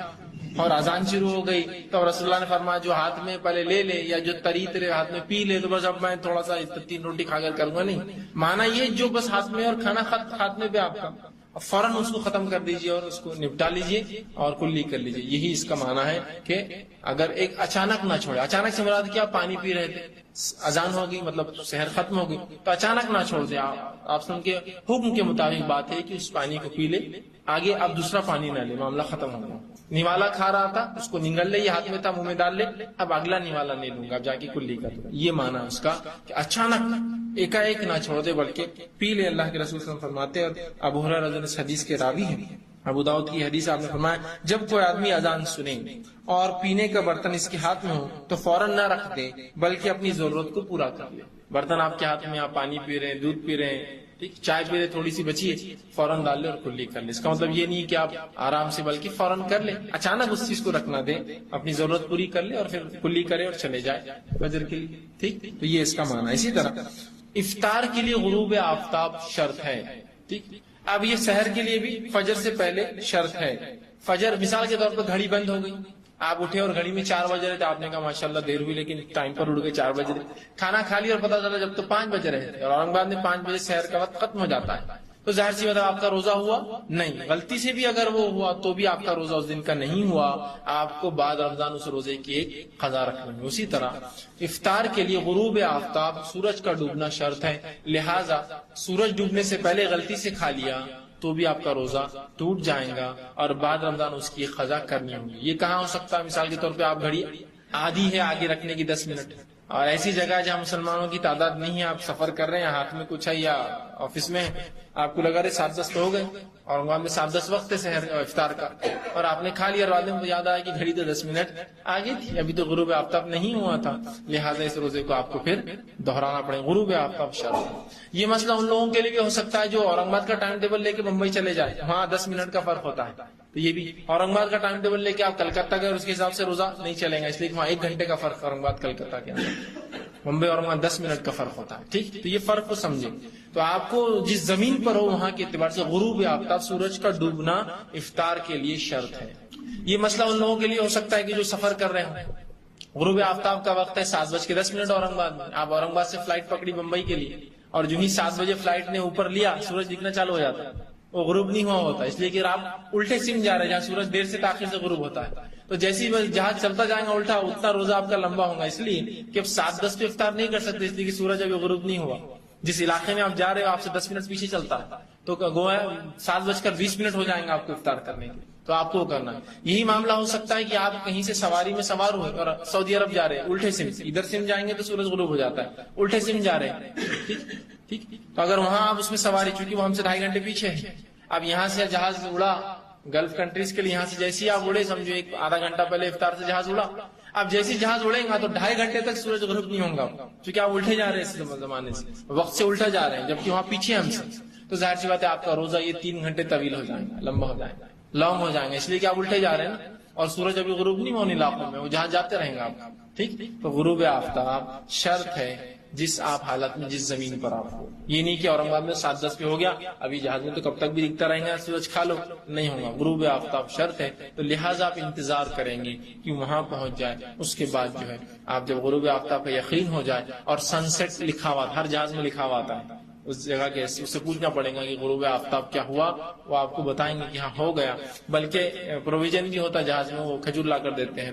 اور اذان شروع ہو گئی تو رسول اللہ نے فرمایا جو ہاتھ میں پہلے لے لے, یا جو تری تیرے ہاتھ میں پی لے, تو بس اب میں تھوڑا سا 3 روٹی کھا کر کروں گا. نہیں, معنی یہ جو بس ہاتھ میں اور کھانا ہاتھ میں بھی آپ کا, فوراً اس کو ختم کر دیجئے اور اس کو نپٹا لیجئے اور کلی کر لیجئے. یہی اس کا معنی ہے کہ اگر ایک اچانک نہ چھوڑے. اچانک سے مراد کیا, پانی پی رہے تھے, اذان ہو گئی مطلب سحر ختم ہو گئی, تو اچانک نہ چھوڑ دیں. آپ سن کے حکم کے مطابق بات ہے کہ اس پانی کو پی لے, آگے اب دوسرا پانی نہ لے, معاملہ ختم ہو گیا. نوالا کھا رہا تھا اس کو نگل لے, یہ ہاتھ میں تھا منہ میں ڈال لے, اب اگلا نوالا نہیں لوں گا, اب جا کے کلی کر دوں. یہ معنی اس کا کہ اچانک ایک نہ چھوڑ دے بلکہ پی لے. اللہ کے رسول صلی اللہ علیہ وسلم فرماتے ہیں, اور ابو ہریرہ رضی اللہ عنہ حدیث کے راوی ہیں, ابو داؤد کی حدیث آپ نے فرمایا جب کوئی آدمی اذان سنے اور پینے کا برتن اس کے ہاتھ میں ہو تو فوراً نہ رکھ دے بلکہ اپنی ضرورت کو پورا کر لے. برتن آپ کے ہاتھ میں, آپ پانی پی رہے ہیں, دودھ پی رہے ہیں, ٹھیک, چائے پی رہے, تھوڑی سی بچی ہے, فوراً ڈال لے اور کلی کر لے. اس کا مطلب یہ نہیں کہ آپ آرام سے, بلکہ فوراً کر لے, اچانک اس چیز کو رکھنا دے, اپنی ضرورت پوری کر لے اور پھر کلی کرے اور چلے جائے فجر کے لیے, ٹھیک. تو یہ اس کا معنی ہے. اسی طرح افطار کے لیے غروب آفتاب شرط ہے, ٹھیک. اب یہ سحر کے لیے بھی فجر سے پہلے شرط ہے. فجر مثال کے طور پر گھڑی بند ہو گئی, آپ اٹھے اور گھڑی میں 4 بج رہے تھے, آپ نے کہا ماشاءاللہ دیر ہوئی لیکن ٹائم پر اٹھ گئے 4 بج رہے, کھانا کھا لیا اور پتا چلا جب تو 5 بج رہے تھے, اور اورنگ آباد میں 5 بجے سحر کا وقت ختم ہو جاتا ہے, تو ظاہر سی بات آپ کا روزہ ہوا نہیں. غلطی سے بھی اگر وہ ہوا تو بھی آپ کا روزہ اس دن کا نہیں ہوا, آپ کو بعد رمضان اس روزے کی ایک قضا رکھنی ہے. اسی طرح افطار کے لیے غروب آفتاب, سورج کا ڈوبنا شرط ہے, لہذا سورج ڈوبنے سے پہلے غلطی سے کھا لیا تو بھی آپ کا روزہ ٹوٹ جائے گا اور بعد رمضان اس کی قضا کرنی ہوگی. یہ کہاں ہو سکتا ہے, مثال کے طور پہ آپ گھڑی آدھی ہے آگے رکھنے کی 10 منٹ, اور ایسی جگہ جہاں مسلمانوں کی تعداد نہیں ہے, آپ سفر کر رہے ہیں, ہاتھ میں کچھ ہے یا آفس میں, آپ کو لگا رہے 7-10 تو ہو گئے, اور وہاں میں 7-10 وقت ہے سحر افطار کا, اور آپ نے کھا لیا اور بعد میں یاد آیا کہ گھڑی تو 10 منٹ آگے تھی, ابھی تو غروب آفتاب نہیں ہوا تھا, لہٰذا اس روزے کو آپ کو پھر دہرانا پڑے. غروب آفتاب شرط. یہ مسئلہ ان لوگوں کے لیے بھی ہو سکتا ہے جو اورنگ آباد کا ٹائم ٹیبل لے کے ممبئی چلے جائے, وہاں 10 منٹ کا فرق ہوتا ہے, تو یہ بھی اورنگ آباد کا ٹائم ٹیبل لے کے آپ کلکتہ گئے اور اس کے حساب سے روزہ نہیں چلیں گا, اس لیے وہاں 1 گھنٹے کا فرق اورنگ آباد کلکتہ کے اندر, ممبئی اور وہاں 10 منٹ کا فرق ہوتا ہے, ٹھیک. تو یہ فرق کو سمجھیں. تو آپ کو جس زمین پر ہو وہاں کے اعتبار سے غروب آفتاب, سورج کا ڈوبنا افطار کے لیے شرط ہے. یہ مسئلہ ان لوگوں کے لیے ہو سکتا ہے کہ جو سفر کر رہے ہوں, غروب آفتاب کا وقت ہے 7:10 اورنگ آباد میں. آپ اورنگ آباد سے فلائٹ پکڑی بمبئی کے لیے اور جو ہی 7 بجے فلائٹ نے اوپر لیا سورج دکھنا چالو ہو جاتا ہے. وہ غروب نہیں ہوا ہوتا, اس لیے کہ آپ الٹے سم جا رہے ہیں جہاں سورج دیر سے تاخیر سے غروب ہوتا ہے. تو جیسے ہی جہاز چلتا جائے گا الٹا اتنا روزہ آپ کا لمبا ہوگا, اس لیے کہ اب 7:10 پہ افطار نہیں کر سکتے, اس لیے کہ سورج ابھی غروب نہیں ہوا. جس علاقے میں آپ جا رہے ہو آپ سے 10 منٹ پیچھے چلتا ہے تو گویا 7:20 ہو جائیں گے آپ کو افطار کرنے کے, تو آپ کو کرنا ہے. یہی معاملہ ہو سکتا ہے کہ آپ کہیں سے سواری میں سوار ہوئے اور سعودی عرب جا رہے ہیں الٹے سم, ادھر سم جائیں گے تو سورج غروب ہو جاتا ہے, الٹے سم جا رہے ہیں ٹھیک. تو اگر وہاں آپ اس میں سواری, چونکہ وہ ہم سے 2.5 گھنٹے پیچھے ہے, اب یہاں سے جہاز اڑا گلف کنٹریز کے لیے, یہاں سے جیسے ہی آپ اڑے سمجھو ایک آدھا گھنٹہ پہلے افطار سے جہاز اڑا, اب جیسے جہاز اڑے گا تو 2.5 گھنٹے تک سورج غروب نہیں ہوگا, کیونکہ آپ الٹے جا رہے ہیں اس زمانے سے, وقت سے الٹا جا رہے ہیں, جبکہ وہاں پیچھے ہم سے. تو ظاہر سی بات ہے آپ کا روزہ یہ 3 گھنٹے طویل ہو جائے گا, لمبا ہو جائے گا, لانگ ہو جائیں گے, اس لیے کہ آپ الٹے جا رہے ہیں نا, اور سورج ابھی غروب نہیں ہونے علاقوں میں, وہ جہاں جاتے رہیں گے آپ ٹھیک. تو غروب آفتاب شرط ہے جس آپ حالت میں جس زمین پر آپ ہو. یہ نہیں کہ اورنگ آباد میں 7:10 پہ ہو گیا ابھی جہاز میں تو کب تک بھی دکھتا رہیں گا سورج کھا لو, نہیں ہوگا. غروب آفتاب شرط ہے, تو لہٰذا آپ انتظار کریں گے کہ وہاں پہنچ جائے, اس کے بعد جو ہے آپ جب غروب آفتاب کا یقین ہو جائے, اور سن سیٹ لکھا ہوا ہر جہاز میں لکھا ہوا آتا ہے, اس جگہ کے اس سے پوچھنا پڑے گا کہ غروب آفتاب کیا ہوا, وہ آپ کو بتائیں گے کہ ہاں ہو گیا. بلکہ پروویژن بھی ہوتا ہے جہاز میں, وہ کھجور لا کر دیتے ہیں.